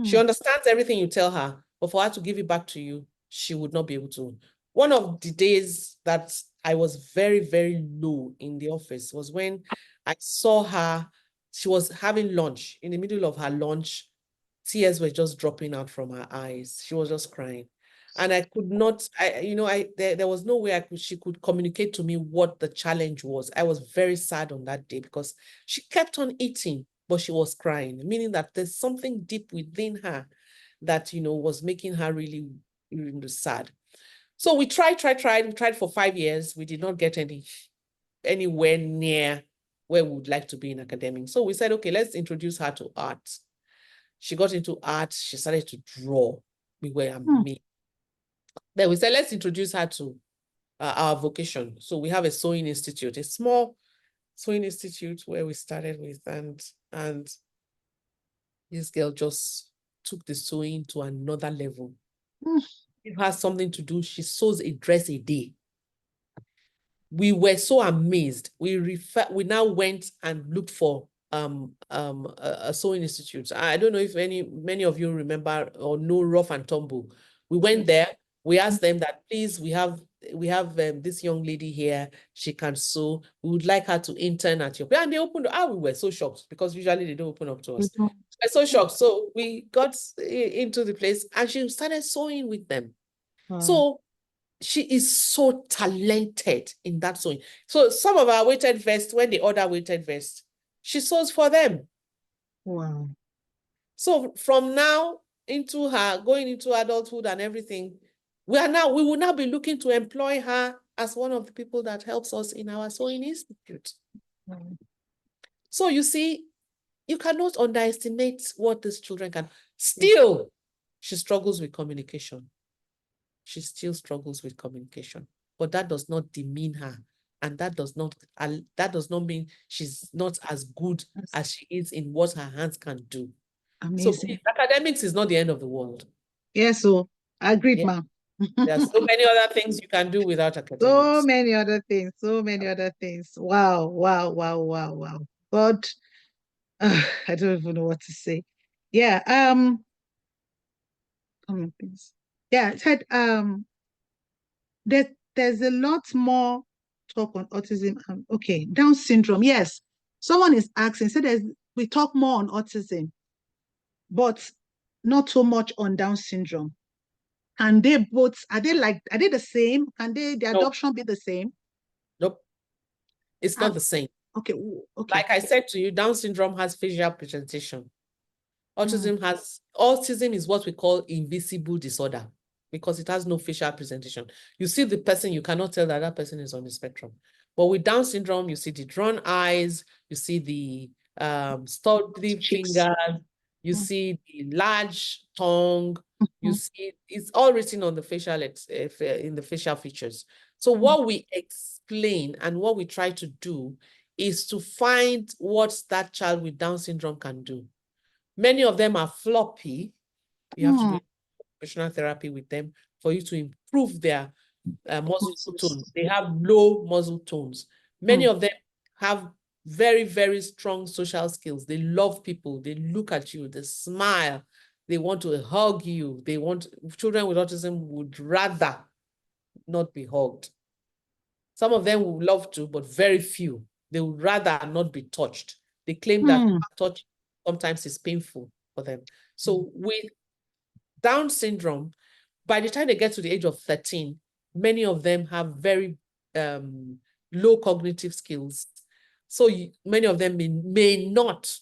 She understands everything you tell her, but for her to give it back to you, she would not be able to. One of the days that I was very, very low in the office was when I saw her. She was having lunch. In the middle of her lunch, tears were just dropping out from her eyes. She was just crying. And I could not, there was no way she could communicate to me what the challenge was. I was very sad on that day because she kept on eating, but she was crying, meaning that there's something deep within her that, was making her really, really sad. So we tried for 5 years. We did not get anywhere near where we would like to be in academics. So we said, okay, let's introduce her to art. She got into art. She started to draw. We were amazed. Then we said, let's introduce her to our vocation. So we have a sewing institute, a small sewing institute where we started with, and this girl just took the sewing to another level. Give her something to do. She sews a dress a day. We were so amazed. We now went and looked for a sewing institute. I don't know if many of you remember or know Rough and Tumble. We went there. We asked them that, please, we have this young lady here. She can sew. We would like her to intern at your place. And they opened. We were so shocked because usually they don't open up to us. We're so shocked. So we got into the place and she started sewing with them. So she is so talented in that sewing. So some of our weighted vests, when they order weighted vests, she sews for them. Wow. So from now into her going into adulthood and everything, we will now be looking to employ her as one of the people that helps us in our sewing institute. So you see, you cannot underestimate what these children can. Still, she struggles with communication. She still struggles with communication, but that does not demean her. And that does not mean she's not as good as she is in what her hands can do. Amazing. So academics is not the end of the world. Yes, so I agreed, ma'am. There are so many other things you can do without academics. So many other things. Wow, wow, wow, wow, wow. God, I don't even know what to say. Yeah. Please. Yeah, it had there's a lot more talk on autism. Okay, Down syndrome. Yes, someone is asking. So we talk more on autism, but not so much on Down syndrome. Can they both? Are they the same? Can the adoption be the same? Nope, it's not the same. Okay. Like I said to you, Down syndrome has facial presentation. Autism is what we call invisible disorder because it has no facial presentation. You see the person, you cannot tell that person is on the spectrum. But with Down syndrome, you see the drawn eyes, you see the stubbly fingers, you see the large tongue, you see it's all written on the facial in the facial features. So what we explain and what we try to do is to find what that child with Down syndrome can do. Many of them are floppy. You have to do occupational therapy with them for you to improve their muscle tone. They have low muscle tones. Many of them have very, very strong social skills. They love people. They look at you. They smile. They want to hug you. Children with autism would rather not be hugged. Some of them would love to, but very few. They would rather not be touched. They claim that touch sometimes is painful for them. So with Down syndrome, by the time they get to the age of 13, many of them have very low cognitive skills. So many of them may not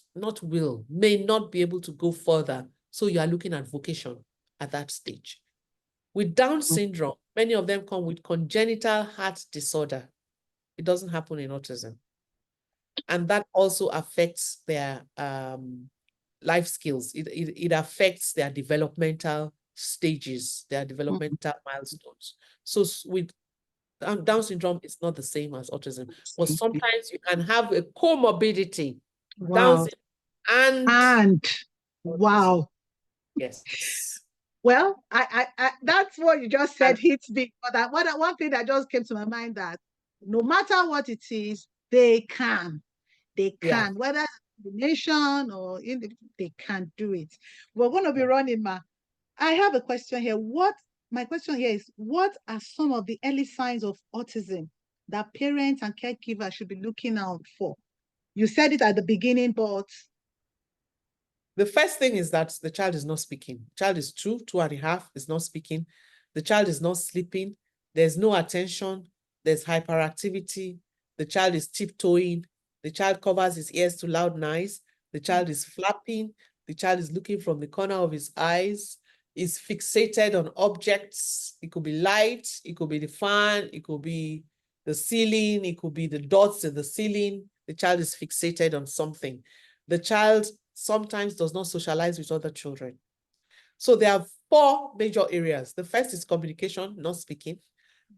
be able to go further. So you are looking at vocation at that stage. With Down syndrome, many of them come with congenital heart disorder. It doesn't happen in autism. And that also affects their life skills. It affects their developmental stages, their developmental milestones. So with Down syndrome, it's not the same as autism. But sometimes you can have a comorbidity, Down syndrome And autism. wow. Yes. Well, I that's what you just said hits me. But one thing that just came to my mind, that no matter what it is, they can, Yeah. whether combination or they can do it. We're going to be running, ma. I have a question here. My question here is, what are some of the early signs of autism that parents and caregivers should be looking out for? You said it at the beginning, but the first thing is that the child is not speaking. The child is 2.5, is not speaking. The child is not sleeping. There's no attention. There's hyperactivity. The child is tiptoeing. The child covers his ears to loud noise. The child is flapping. The child is looking from the corner of his eyes. Is fixated on objects. It could be light. It could be the fan. It could be the ceiling. It could be the dots in the ceiling. The child is fixated on something. The child sometimes does not socialize with other children. So there are 4 major areas. The first is communication, not speaking.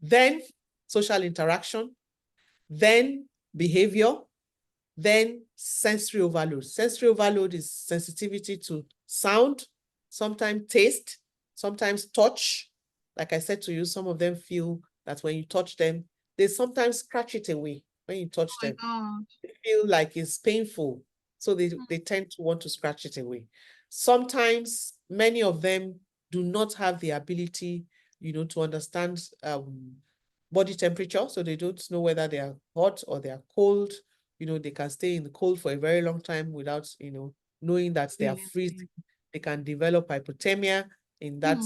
Then social interaction. Then behavior. Then sensory overload. Sensory overload is sensitivity to sound, sometimes taste, sometimes touch. Like I said to you, some of them feel that when you touch them, they sometimes scratch it away when you touch them. They feel like it's painful. So they tend to want to scratch it away. Sometimes many of them do not have the ability, to understand body temperature. So they don't know whether they are hot or they are cold. They can stay in the cold for a very long time without, knowing that they are freezing. They can develop hypothermia in that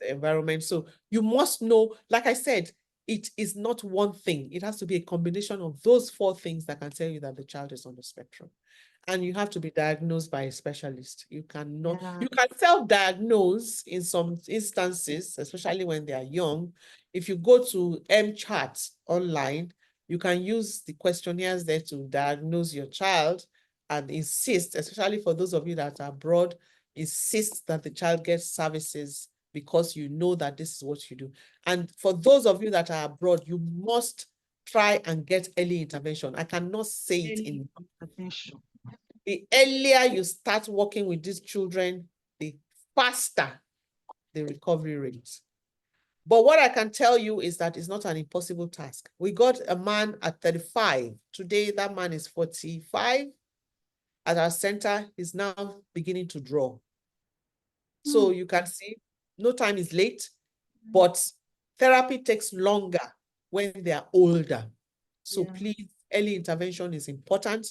environment. So you must know, like I said, it is not one thing. It has to be a combination of those 4 things that can tell you that the child is on the spectrum. And you have to be diagnosed by a specialist. You can self-diagnose in some instances, especially when they are young. If you go to MChat online, you can use the questionnaires there to diagnose your child and insist, especially for those of you that are abroad, insist that the child gets services because you know that this is what you do. And for those of you that are abroad, you must try and get early intervention. I cannot say it in intervention. The earlier you start working with these children, the faster the recovery rate. But what I can tell you is that it's not an impossible task. We got a man at 35. Today, that man is 45. At our center, he's now beginning to draw. So you can see, no time is late, but therapy takes longer when they are older. So please, early intervention is important.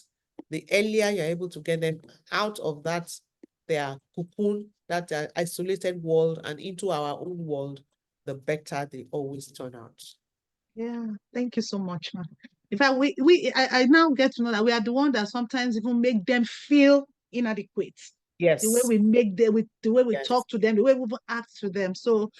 The earlier you're able to get them out of that, their cocoon, that isolated world, and into our own world, the better they always turn out. Yeah, thank you so much, man. In fact, I now get to know that we are the one that sometimes even make them feel inadequate. Yes. The way we make them, the way we talk to them, the way we act to them. So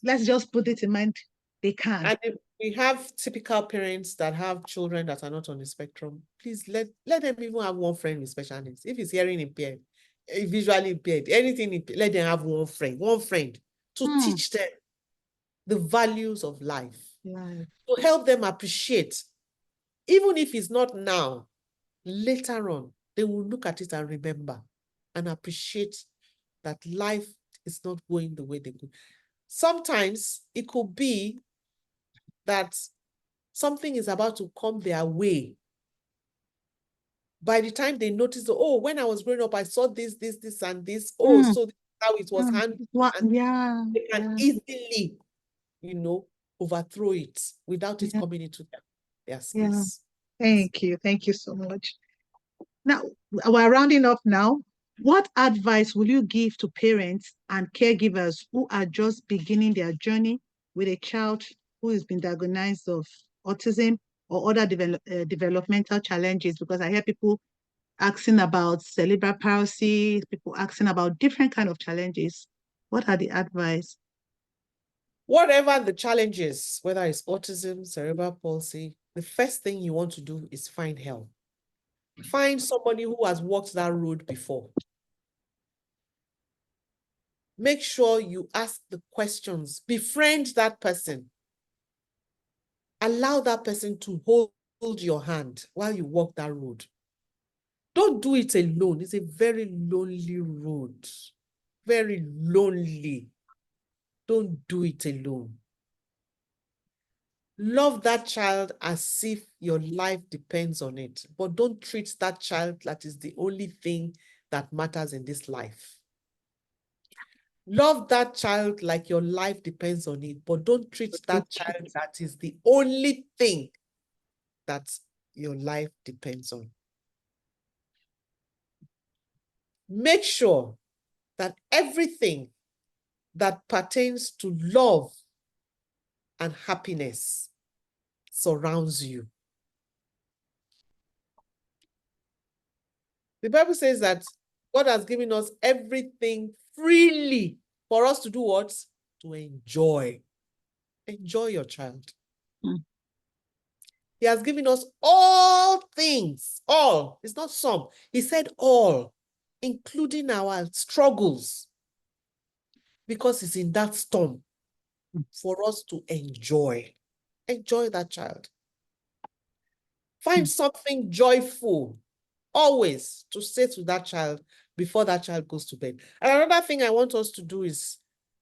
let's just put it in mind, they can. And if we have typical parents that have children that are not on the spectrum, please let them even have one friend with special needs. If it's hearing impaired, visually impaired, anything, let them have one friend to teach them the values of life. to help them appreciate. Even if it's not now, later on, they will look at it and remember and appreciate that life is not going the way they go. Sometimes it could be that something is about to come their way. By the time they notice, oh, when I was growing up, I saw this, and this. Oh, so this is how it was handled. And they can easily, overthrow it without it coming into their space. Thank you. Thank you so much. Now, we're rounding up now. What advice will you give to parents and caregivers who are just beginning their journey with a child who has been diagnosed of autism or other developmental challenges? Because I hear people asking about cerebral palsy, people asking about different kind of challenges. What are the advice? Whatever the challenge is, whether it's autism, cerebral palsy, the first thing you want to do is find help. Find somebody who has walked that road before. Make sure you ask the questions. Befriend that person. Allow that person to hold your hand while you walk that road. Don't do it alone. It's a very lonely road. Very lonely. Don't do it alone. Love that child as if your life depends on it, but don't treat that child that is the only thing that matters in this life. Love that child like your life depends on it, but don't treat that child that is the only thing that your life depends on. Make sure that everything that pertains to love and happiness surrounds you. The Bible says that God has given us everything freely for us to do what? To enjoy. Enjoy your child. He has given us all things, all. It's not some. He said all, including our struggles, because it's in that storm for us to enjoy. Enjoy that child. Find something joyful always to say to that child before that child goes to bed. And another thing I want us to do is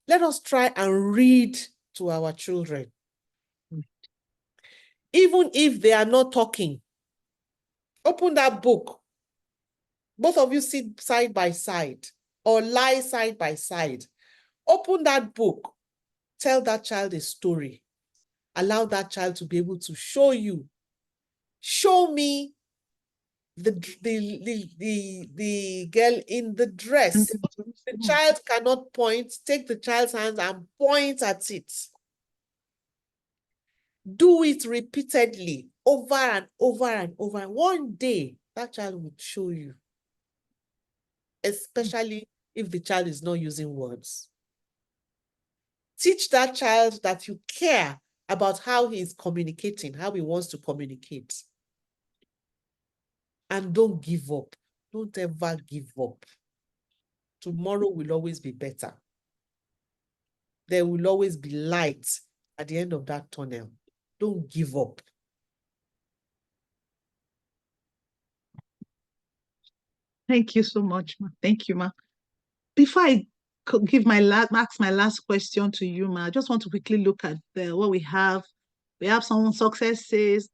let us try and read to our children. Even if they are not talking, open that book. Both of you sit side by side or lie side by side. Open that book. Tell that child a story. Allow that child to be able to show you. Show me the girl in the dress. The child cannot point. Take the child's hands and point at it. Do it repeatedly, over and over and over. One day, that child will show you, especially if the child is not using words. Teach that child that you care about how he is communicating, how he wants to communicate. And don't give up. Don't ever give up. Tomorrow will always be better. There will always be light at the end of that tunnel. Don't give up. Thank you so much, ma. Thank you, ma. Before I give ask my last question to you, ma, I just want to quickly look at what we have. We have someone success says,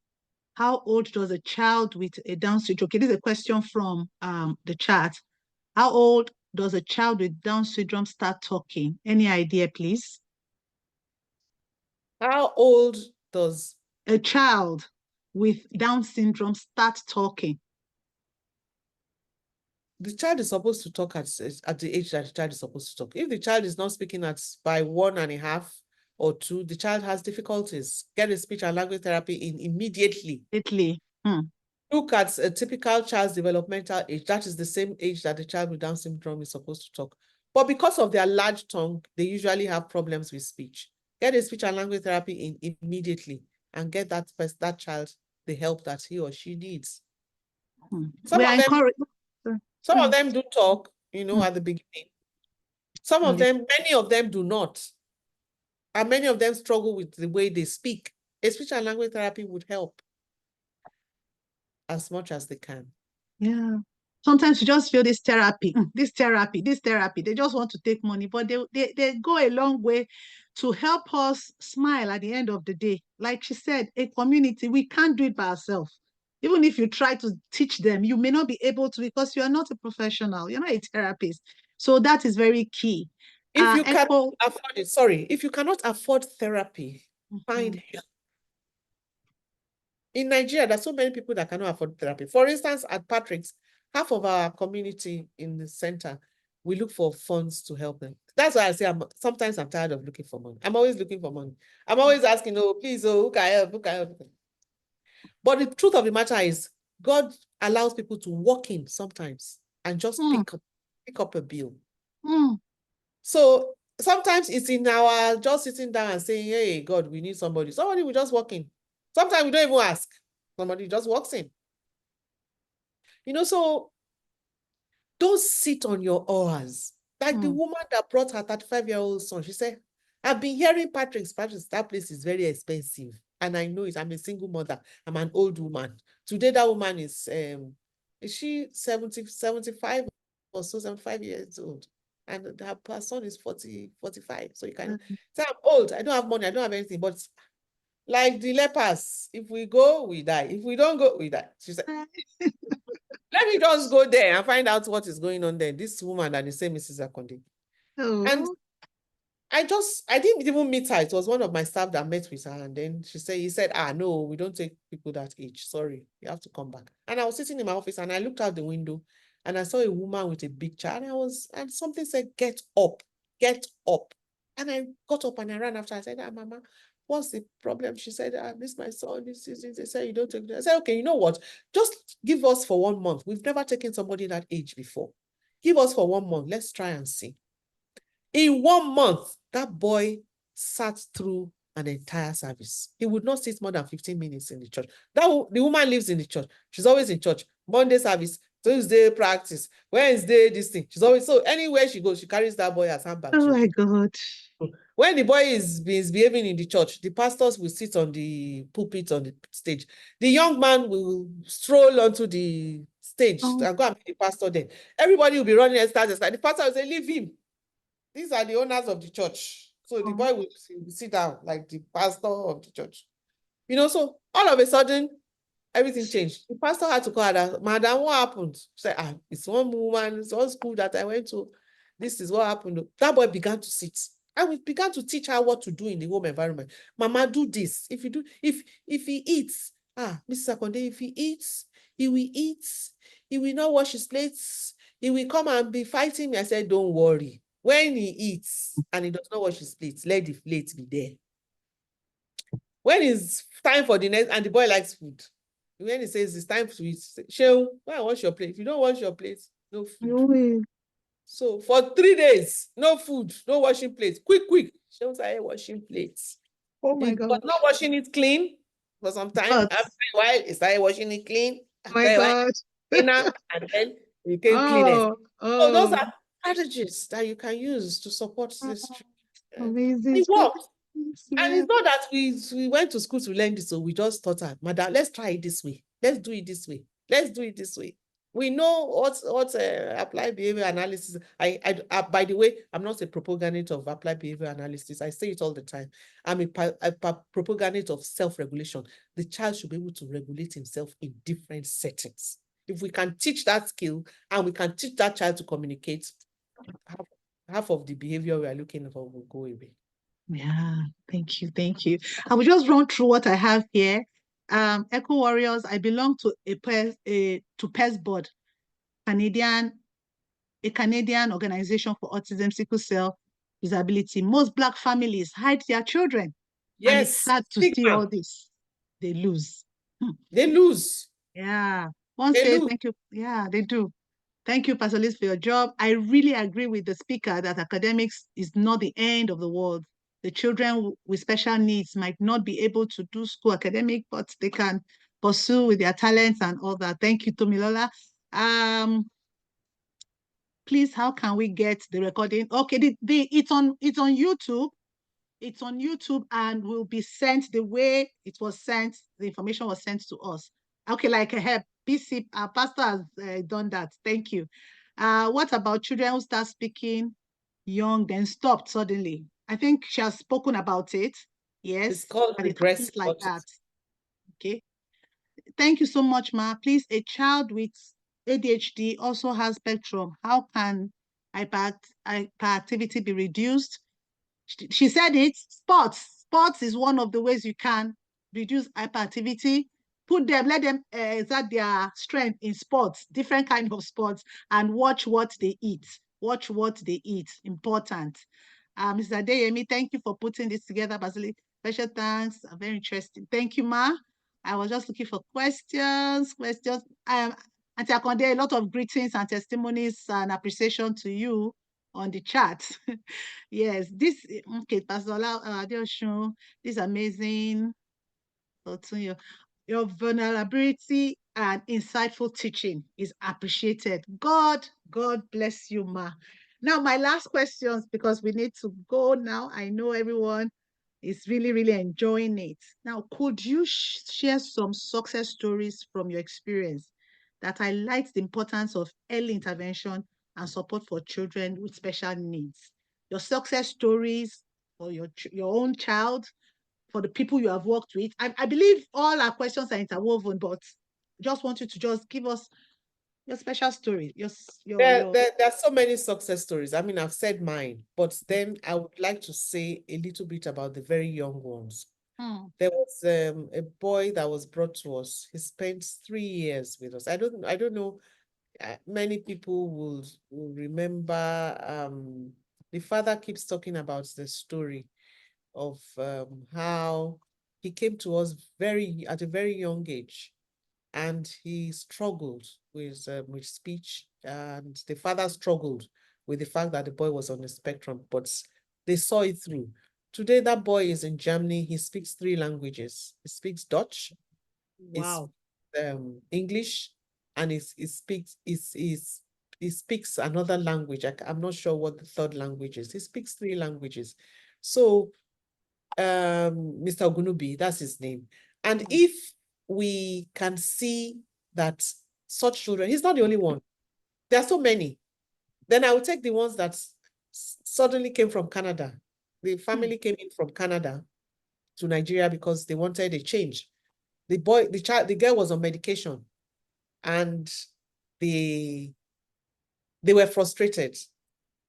how old does a child with a Down syndrome? Okay, this is a question from the chat. How old does a child with Down syndrome start talking? Any idea, please? How old does a child with Down syndrome start talking? The child is supposed to talk at the age that the child is supposed to talk. If the child is not speaking by 1.5 or 2, the child has difficulties. Get a speech and language therapy immediately. Look at a typical child's developmental age. That is the same age that the child with Down syndrome is supposed to talk. But because of their large tongue, they usually have problems with speech. Get a speech and language therapy immediately and get that child the help that he or she needs. Some of them do talk, at the beginning. Some of them, many of them do not. And many of them struggle with the way they speak. A speech and language therapy would help as much as they can. Yeah. Sometimes you just feel this therapy, this therapy, this therapy. They just want to take money, but they go a long way to help us smile at the end of the day. Like she said, a community, we can't do it by ourselves. Even if you try to teach them, you may not be able to because you are not a professional, you're not a therapist. So that is very key. If you cannot Echo, afford it, sorry, if you cannot afford therapy, find help. In Nigeria, there's so many people that cannot afford therapy. For instance, at Patrick's, half of our community in the center, we look for funds to help them. That's why I say sometimes I'm tired of looking for money. I'm always looking for money. I'm always asking, oh, please, oh, who can help? Who can help? But the truth of the matter is, God allows people to walk in sometimes and just pick up a bill. So sometimes it's in our just sitting down and saying, hey, God, we need somebody. Somebody will just walk in. Sometimes we don't even ask. Somebody just walks in. So don't sit on your oars. Like the woman that brought her 35-year-old son, she said, I've been hearing Patrick's, that place is very expensive. And I know it. I'm a single mother. I'm an old woman. Today, that woman is she 75 or so, 75 years old? And her son is 45. So you can say, I'm old. I don't have money. I don't have anything. But like the lepers, if we go, we die. If we don't go, we die. She said, let me just go there and find out what is going on there. This woman that is saying Mrs. Akande. And I didn't even meet her. It was one of my staff that met with her. And then he said, no, we don't take people that age. Sorry, you have to come back. And I was sitting in my office and I looked out the window and I saw a woman with a big child. And something said, get up, get up. And I got up and I ran after. I said, Mama, what's the problem? She said, this my son. They said, you don't take it. I said, okay, you know what? Just give us for 1 month. We've never taken somebody that age before. Give us for 1 month. Let's try and see. In 1 month, that boy sat through an entire service. He would not sit more than 15 minutes in the church. The woman lives in the church. She's always in church. Monday service, Tuesday practice, Wednesday this thing. She's always, so anywhere she goes, she carries that boy as handbag. Oh my God. When the boy is behaving in the church, the pastors will sit on the pulpit on the stage. The young man will stroll onto the stage and go and meet the pastor there. Everybody will be running and start. The pastor will say, leave him. These are the owners of the church. So the boy will sit down like the pastor of the church. So all of a sudden, everything changed. The pastor had to call her, Madam, what happened? She said, it's one woman, it's one school that I went to. This is what happened. That boy began to sit. And we began to teach her what to do in the home environment. Mama, do this. If he eats, Mrs. Akande, if he eats, he will eat. He will not wash his plates. He will come and be fighting me. I said, don't worry. When he eats and he does not wash his plates, let the plate be there. When it's time for the next, and the boy likes food, when he says it's time to eat, Shehu, go and wash your plate. If you don't wash your plate, no food. No. So for 3 days, no food, no washing plates. Quick. Shehu started washing plates. Oh my God. But not washing it clean for some time. After a while, he started washing it clean. Oh my God. Cleaner, and then it became cleanest. So those are strategies that you can use to support this. Amazing. It works. And it's not that we went to school to learn this, so we just thought, Madam, let's try it this way. Let's do it this way. Let's do it this way. We know what applied behavior analysis. By the way, I'm not a proponent of applied behavior analysis. I say it all the time. I'm a proponent of self-regulation. The child should be able to regulate himself in different settings. If we can teach that skill and we can teach that child to communicate, half of the behavior we are looking for will go away. Yeah, thank you. I will just run through what I have here. Echo Warriors, I belong to to PES board, a Canadian organization for autism, sickle cell, disability. Most Black families hide their children. Yes. And it's sad to see all this. They lose. They lose. Yeah. Thank you. Yeah, they do. Thank you, Pastor Liz, for your job. I really agree with the speaker that academics is not the end of the world. The children with special needs might not be able to do school academic, but they can pursue with their talents and all that. Thank you, Tomilola. Please, how can we get the recording? Okay, it's on YouTube. It's on YouTube and will be sent the way it was sent. The information was sent to us. Okay, like a BC, our pastor has done that. Thank you. What about children who start speaking young, then stopped suddenly? I think she has spoken about it. Yes, It's called and it happens regressive like that. autism. Okay. Thank you so much, Ma. Please, a child with ADHD also has spectrum. How can hyperactivity be reduced? She said it. Sports is one of the ways you can reduce hyperactivity. Put them, let them exert their strength in sports, different kind of sports, and watch what they eat. Watch what they eat. Important. Mr. Adeyemi, thank you for putting this together, Basili. Special thanks. Very interesting. Thank you, Ma. I was just looking for questions. Auntie Akande, a lot of greetings and testimonies and appreciation to you on the chat. Yes, okay, Pastor Adeosun, this amazing. Dotun, your vulnerability and insightful teaching is appreciated. God bless you, Ma. Now, my last questions, because we need to go now. I know everyone is really, really enjoying it. Now, could you share some success stories from your experience that highlights the importance of early intervention and support for children with special needs? Your success stories for your own child, for the people you have worked with. I believe all our questions are interwoven, but just want you to just give us your special story. There are so many success stories. I mean, I've said mine, but then I would like to say a little bit about the very young ones. There was a boy that was brought to us. He spent 3 years with us. I don't know. Many people will remember. The father keeps talking about the story of how he came to us at a very young age, and he struggled with speech, and the father struggled with the fact that the boy was on the spectrum, but they saw it through. Today, that boy is in Germany. He speaks 3 languages. He speaks Dutch, Wow. English, and he speaks another language. I'm not sure what the third language is. He speaks 3 languages. So Mr. Ogunubi, that's his name. And if we can see that such children, he's not the only one. There are so many. Then I will take the ones that suddenly came from Canada. The family came in from Canada to Nigeria because they wanted a change. The girl was on medication, and they were frustrated.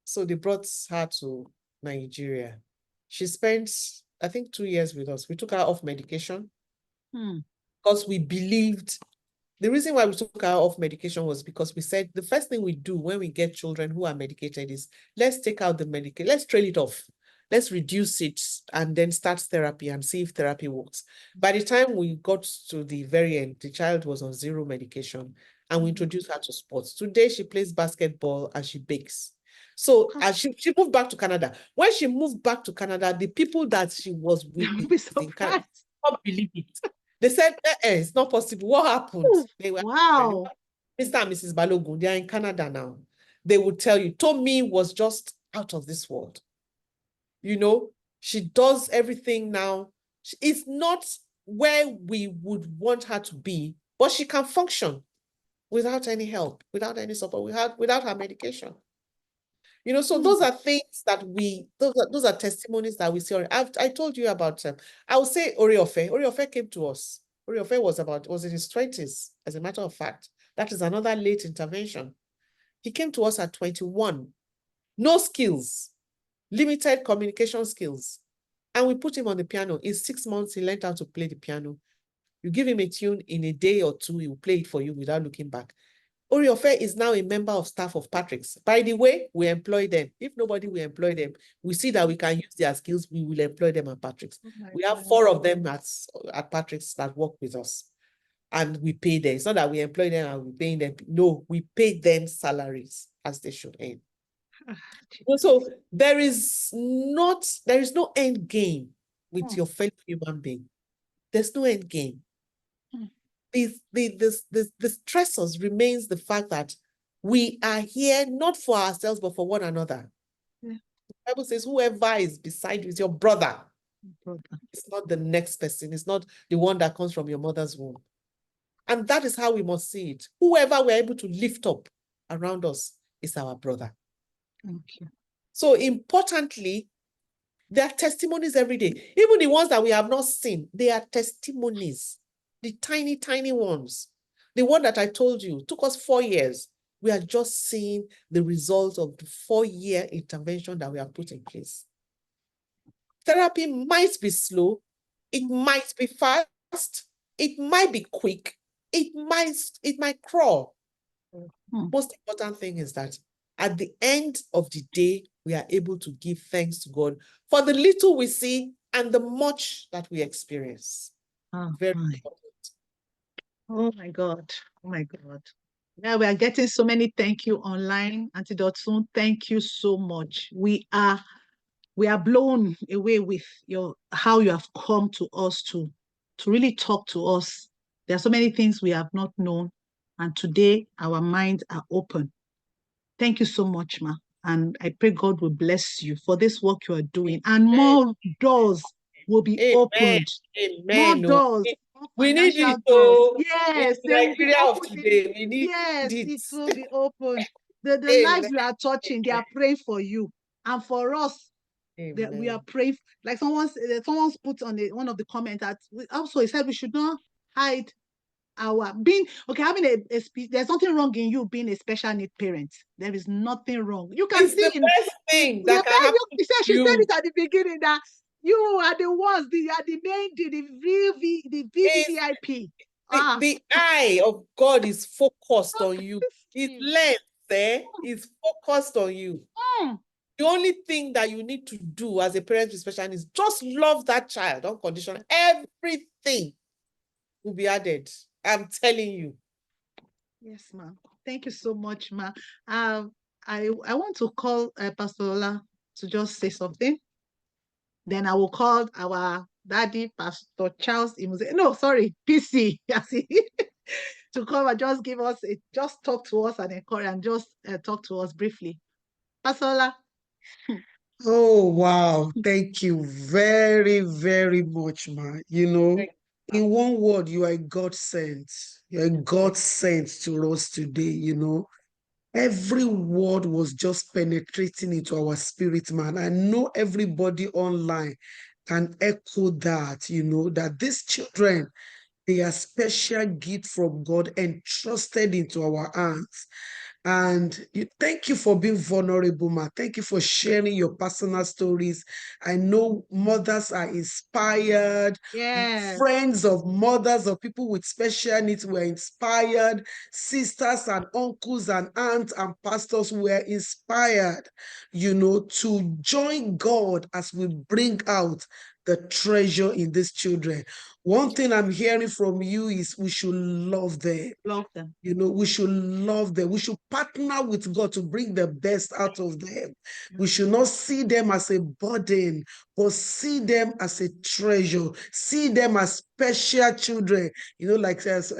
So they brought her to Nigeria. She spent, I think, 2 years with us. We took her off medication because we believed. The reason why we took her off medication was because we said the first thing we do when we get children who are medicated is let's take out the medication, let's trail it off, let's reduce it, and then start therapy and see if therapy works. By the time we got to the very end, the child was on 0 medication, and we introduced her to sports. Today, she plays basketball and she bakes. So she moved back to Canada. When she moved back to Canada, the people that she was with in Canada can't believe it. They said, it's not possible. What happened? They were, wow. Mr. and Mrs. Balogun, they are in Canada now. They would tell you, Tommy was just out of this world. You know, she does everything now. It's not where we would want her to be, but she can function without any help, without any support, without her medication. You know, so those are things that those are testimonies that we see. I told you about I would say Oriofe. Oriofe came to us. Oriofe was in his 20s, as a matter of fact. That is another late intervention. He came to us at 21. No skills, limited communication skills. And we put him on the piano. In 6 months, he learned how to play the piano. You give him a tune in a day or 2, he will play it for you without looking back. Oriofe is now a member of staff of Patrick's. By the way, we employ them. If nobody will employ them, we see that we can use their skills, we will employ them at Patrick's. We have 4 of them at Patrick's that work with us, and we pay them. It's not that we employ them and we're paying them. No, we pay them salaries as they should earn. So there is no end game with your fellow human being. There's no end game. The stressors remains the fact that we are here not for ourselves, but for one another. The Bible says, whoever is beside you is your brother. Brother. It's not the next person. It's not the one that comes from your mother's womb. And that is how we must see it. Whoever we're able to lift up around us is our brother. Okay. So importantly, there are testimonies every day. Even the ones that we have not seen, they are testimonies. The tiny, tiny ones. The one that I told you took us 4 years. We are just seeing the result of the 4-year intervention that we have put in place. Therapy might be slow. It might be fast. It might be quick. It might crawl. Most important thing is that at the end of the day, we are able to give thanks to God for the little we see and the much that we experience. Very important. Oh my God. Oh my God. Yeah, we are getting so many thank you online. Auntie Dotun, thank you so much. We are blown away with how you have come to us to really talk to us. There are so many things we have not known, and today our minds are open. Thank you so much, ma. And I pray God will bless you for this work you are doing, and more doors will be opened. More doors, more We need financial it. doors. So Yes, in they will be Nigeria of opened. today, we need Yes, it. it will be opened. The lives Amen. you are touching, they are praying for you. And for us, that we are praying. Like someone's put on one of the comments that also he said we should not hide our being having a speech. There's nothing wrong in you being a special need parent. There is nothing wrong. You can It's see the best thing that can happen to she said you. it at the beginning that you are the ones, you are the main, the real the VVIP. The eye of God is focused on you. His lens is focused on you. The only thing that you need to do as a parent with special needs is just love that child unconditionally. Everything will be added. I'm telling you. Yes, ma'am. Thank you so much, ma. I want to call Pastor Ola to just say something. Then I will call our daddy, Pastor Charles Imuse. No, sorry, PC. To come and just just talk to us and encourage and just talk to us briefly. Pastor Ola. Oh, wow. Thank you very, very much, ma. In one word, you are God sent. You're God sent to us today. Every word was just penetrating into our spirit, man. I know everybody online can echo that, that these children, they are special gift from God entrusted into our hands. And thank you for being vulnerable, ma. Thank you for sharing your personal stories. I know mothers are inspired. Yes. Friends of mothers or people with special needs were inspired. Sisters and uncles and aunts and pastors were inspired, to join God as we bring out the treasure in these children. One thing I'm hearing from you is we should love them. Love them. We should love them. We should partner with God to bring the best out of them. We should not see them as a burden, but see them as a treasure. See them as special children. Like as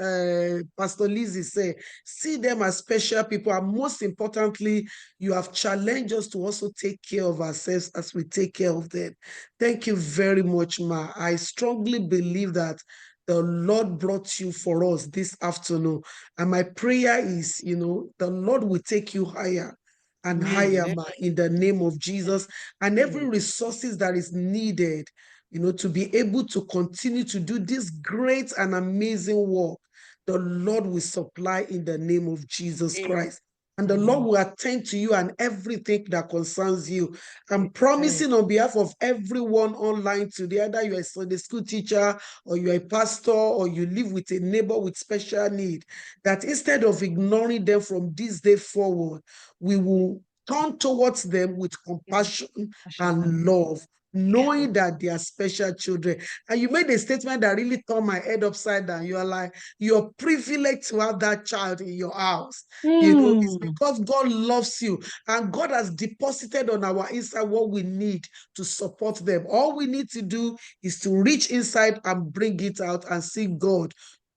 Pastor Lizzy said, see them as special people. And most importantly, you have challenged us to also take care of ourselves as we take care of them. Thank you very much, ma. I strongly believe that the Lord brought you for us this afternoon. And my prayer is, the Lord will take you higher and higher, ma, in the name of Jesus. And every resources that is needed, to be able to continue to do this great and amazing work, the Lord will supply in the name of Jesus Christ. And the Lord will attend to you and everything that concerns you. I'm promising on behalf of everyone online today, either you're a Sunday school teacher or you're a pastor or you live with a neighbor with special need, that instead of ignoring them from this day forward, we will turn towards them with compassion and love, knowing that they are special children. And you made a statement that really turned my head upside down. You are like, you're privileged to have that child in your house. It's because God loves you and God has deposited on our inside what we need to support them. All we need to do is to reach inside and bring it out and see God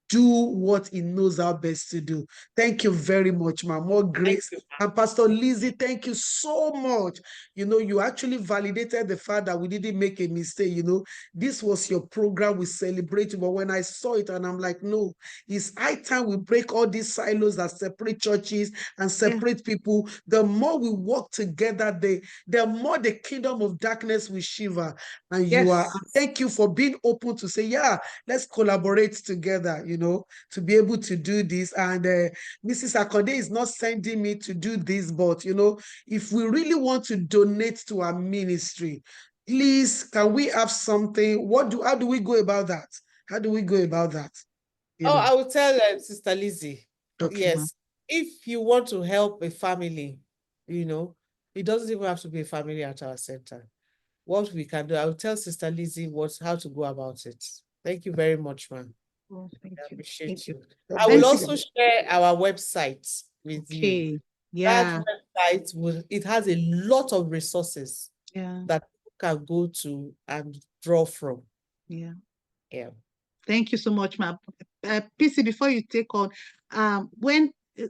do what he knows how best to do. Thank you very much, ma. More grace. And Pastor Lizzy, thank you so much. You know, you actually validated the fact that we didn't make a mistake. You know, this was your program. We celebrate. But when I saw it, and I'm like, no, it's high time we break all these silos that separate churches and separate people. The more we work together, the more the kingdom of darkness will shiver. And you are, and thank you for being open to say, yeah, let's collaborate together, you know, to be able to do this. And Mrs. Akande is not sending me to do this, but, you know, if we really want to donate to our ministry, please, can we have something? How do we go about that? How do we go about that? You know? I will tell Sister Lizzy. Okay, Yes, if you want to help a family, you know, it doesn't even have to be a family at our center. What we can do, I will tell Sister Lizzy how to go about it. Thank you very much, ma'am. Oh, thank I you. appreciate Thank you. you. I will Thank also share our website with you. Okay. Yeah. That website it has a lot of resources Yeah. that people can go to and draw from. Yeah. Yeah. Thank you so much, ma'am. PC, before you take on,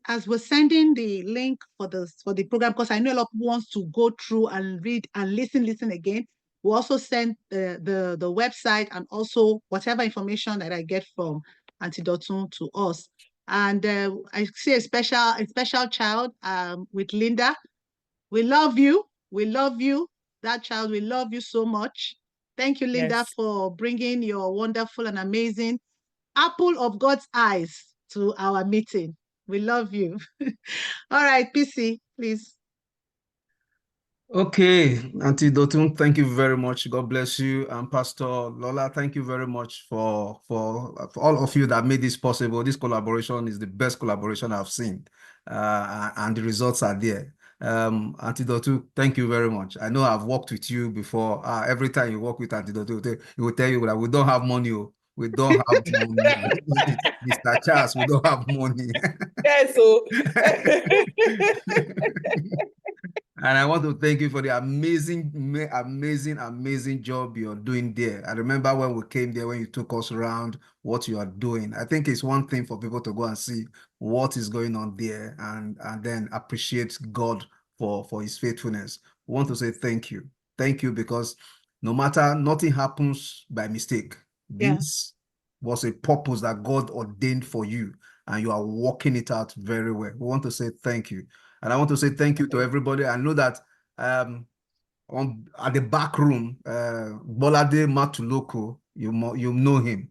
as we're sending the link for the program, because I know a lot of people wants to go through and read and listen again. We also send the website and also whatever information that I get from Auntie Dotun to us. And I see a special child with Linda. We love you. We love you. That child, we love you so much. Thank you, Linda, Yes. for bringing your wonderful and amazing apple of God's eyes to our meeting. We love you. All right, PC, please. Okay, Auntie Dotun, thank you very much. God bless you. And Pastor Lola, thank you very much for all of you that made this possible. This collaboration is the best collaboration I've seen, and the results are there. Auntie Dotun, thank you very much. I know I've worked with you before. Every time you work with Auntie Dotun, he will tell you that we don't have money. We don't have money. Mr. Charles, we don't have money. Yes, so And I want to thank you for the amazing job you're doing there. I remember when we came there, when you took us around, what you are doing. I think it's one thing for people to go and see what is going on there and then appreciate God for his faithfulness. We want to say thank you. Thank you because no matter, nothing happens by mistake. Yeah. This was a purpose that God ordained for you, and you are working it out very well. We want to say thank you. And I want to say thank you to everybody. I know that at the back room, Bolade Matuloko, you know him.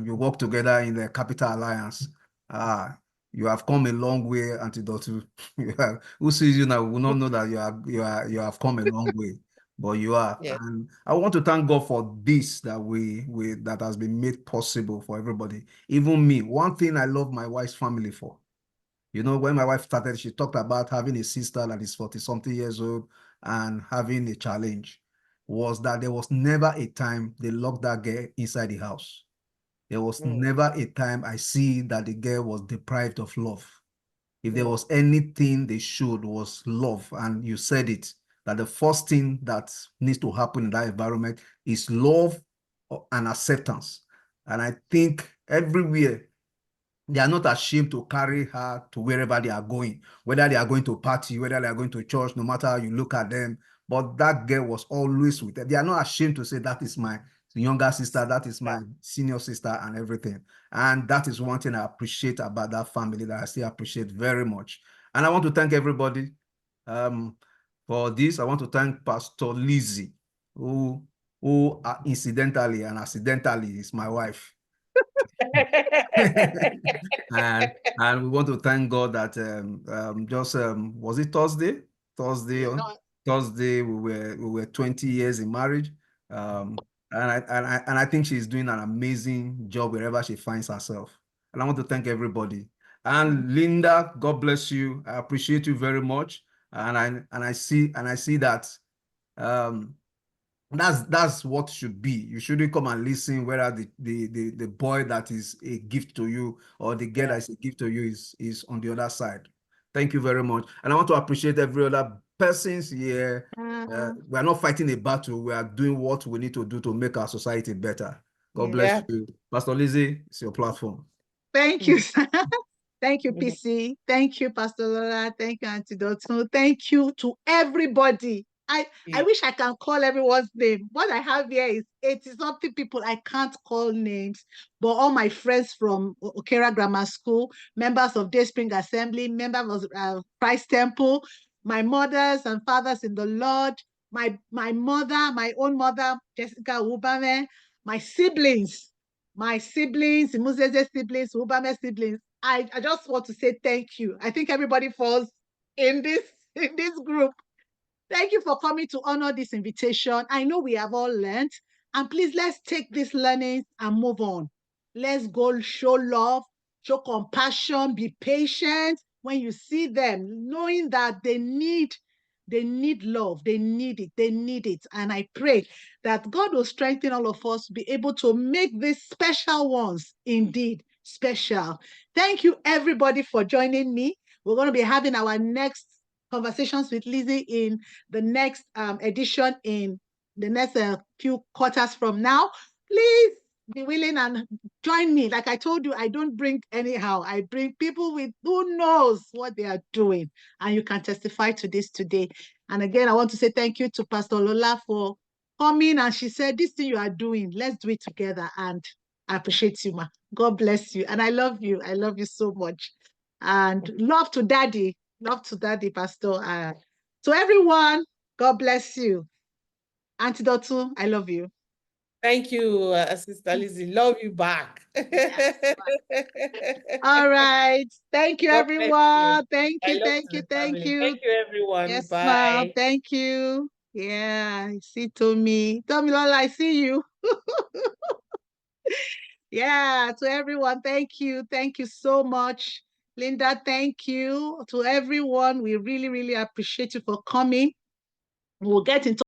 You work together in the Capital Alliance. You have come a long way, Auntie Dotu. Who sees you now will not know that you have come a long way, but you are. yeah. And I want to thank God for this that has been made possible for everybody. Even me. One thing I love my wife's family for. You know, when my wife started, she talked about having a sister that is 40-something years old and having a challenge, was that there was never a time they locked that girl inside the house. There was never a time I see that the girl was deprived of love. If there was anything they showed was love, and you said it, that the first thing that needs to happen in that environment is love and acceptance. And I think everywhere they are not ashamed to carry her to wherever they are going, whether they are going to party, whether they are going to church, no matter how you look at them. But that girl was always with them. They are not ashamed to say, that is my younger sister, that is my senior sister, and everything. And that is one thing I appreciate about that family that I still appreciate very much. And I want to thank everybody for this. I want to thank Pastor Lizzy, who incidentally and accidentally is my wife. and we want to thank God that was it Thursday? Thursday we were 20 years in marriage. And I think she's doing an amazing job wherever she finds herself. And I want to thank everybody. And Linda, God bless you. I appreciate you very much. And I see that that's what should be. You shouldn't come and listen whether the boy that is a gift to you or the girl that is a gift to you is on the other side. Thank you very much. And I want to appreciate every other persons here. We are not fighting a battle. We are doing what we need to do to make our society better. God bless you. Pastor Lizzy, it's your platform. Thank you. Thank you, PC. Thank you, Pastor Lola. Thank you, Auntie Dotun. Thank you to everybody. I wish I can call everyone's name. What I have here is 80-something people. I can't call names, but all my friends from Okera Grammar School, members of Day Spring Assembly, members of Christ Temple, my mothers and fathers in the Lord, my mother, my own mother, Jessica Ubame, my siblings, Imuzeze siblings, Ubame siblings. I just want to say thank you. I think everybody falls in this group. Thank you for coming to honor this invitation. I know we have all learned, and please let's take these learnings and move on. Let's go show love, show compassion, be patient when you see them, knowing that they need love, they need it. And I pray that God will strengthen all of us to be able to make these special ones indeed special. Thank you everybody for joining me. We're going to be having our next conversations with Lizzy in the next edition in the next few quarters from now. Please be willing and join me. Like I told you, I don't bring anyhow. I bring people with who knows what they are doing. And you can testify to this today. And again, I want to say thank you to Pastor Lola for coming. And she said, this thing you are doing, let's do it together. And I appreciate you, ma. God bless you. And I love you. I love you so much. And love to Daddy. Love to Daddy, Pastor. To everyone, God bless you. Auntie Dotun, I love you. Thank you, Sister Lizzy. Love you back. Yes. All right. Thank you, God bless you. everyone. Thank I you, love thank to you, the thank family. you. Thank you, everyone. Yes, ma'am. Bye. Thank you. Yeah, I see Tommy. Tommy Lola, I see you. Yeah, to everyone, thank you. Thank you so much. Linda, thank you. To everyone, we really, really appreciate you for coming. We'll get in touch.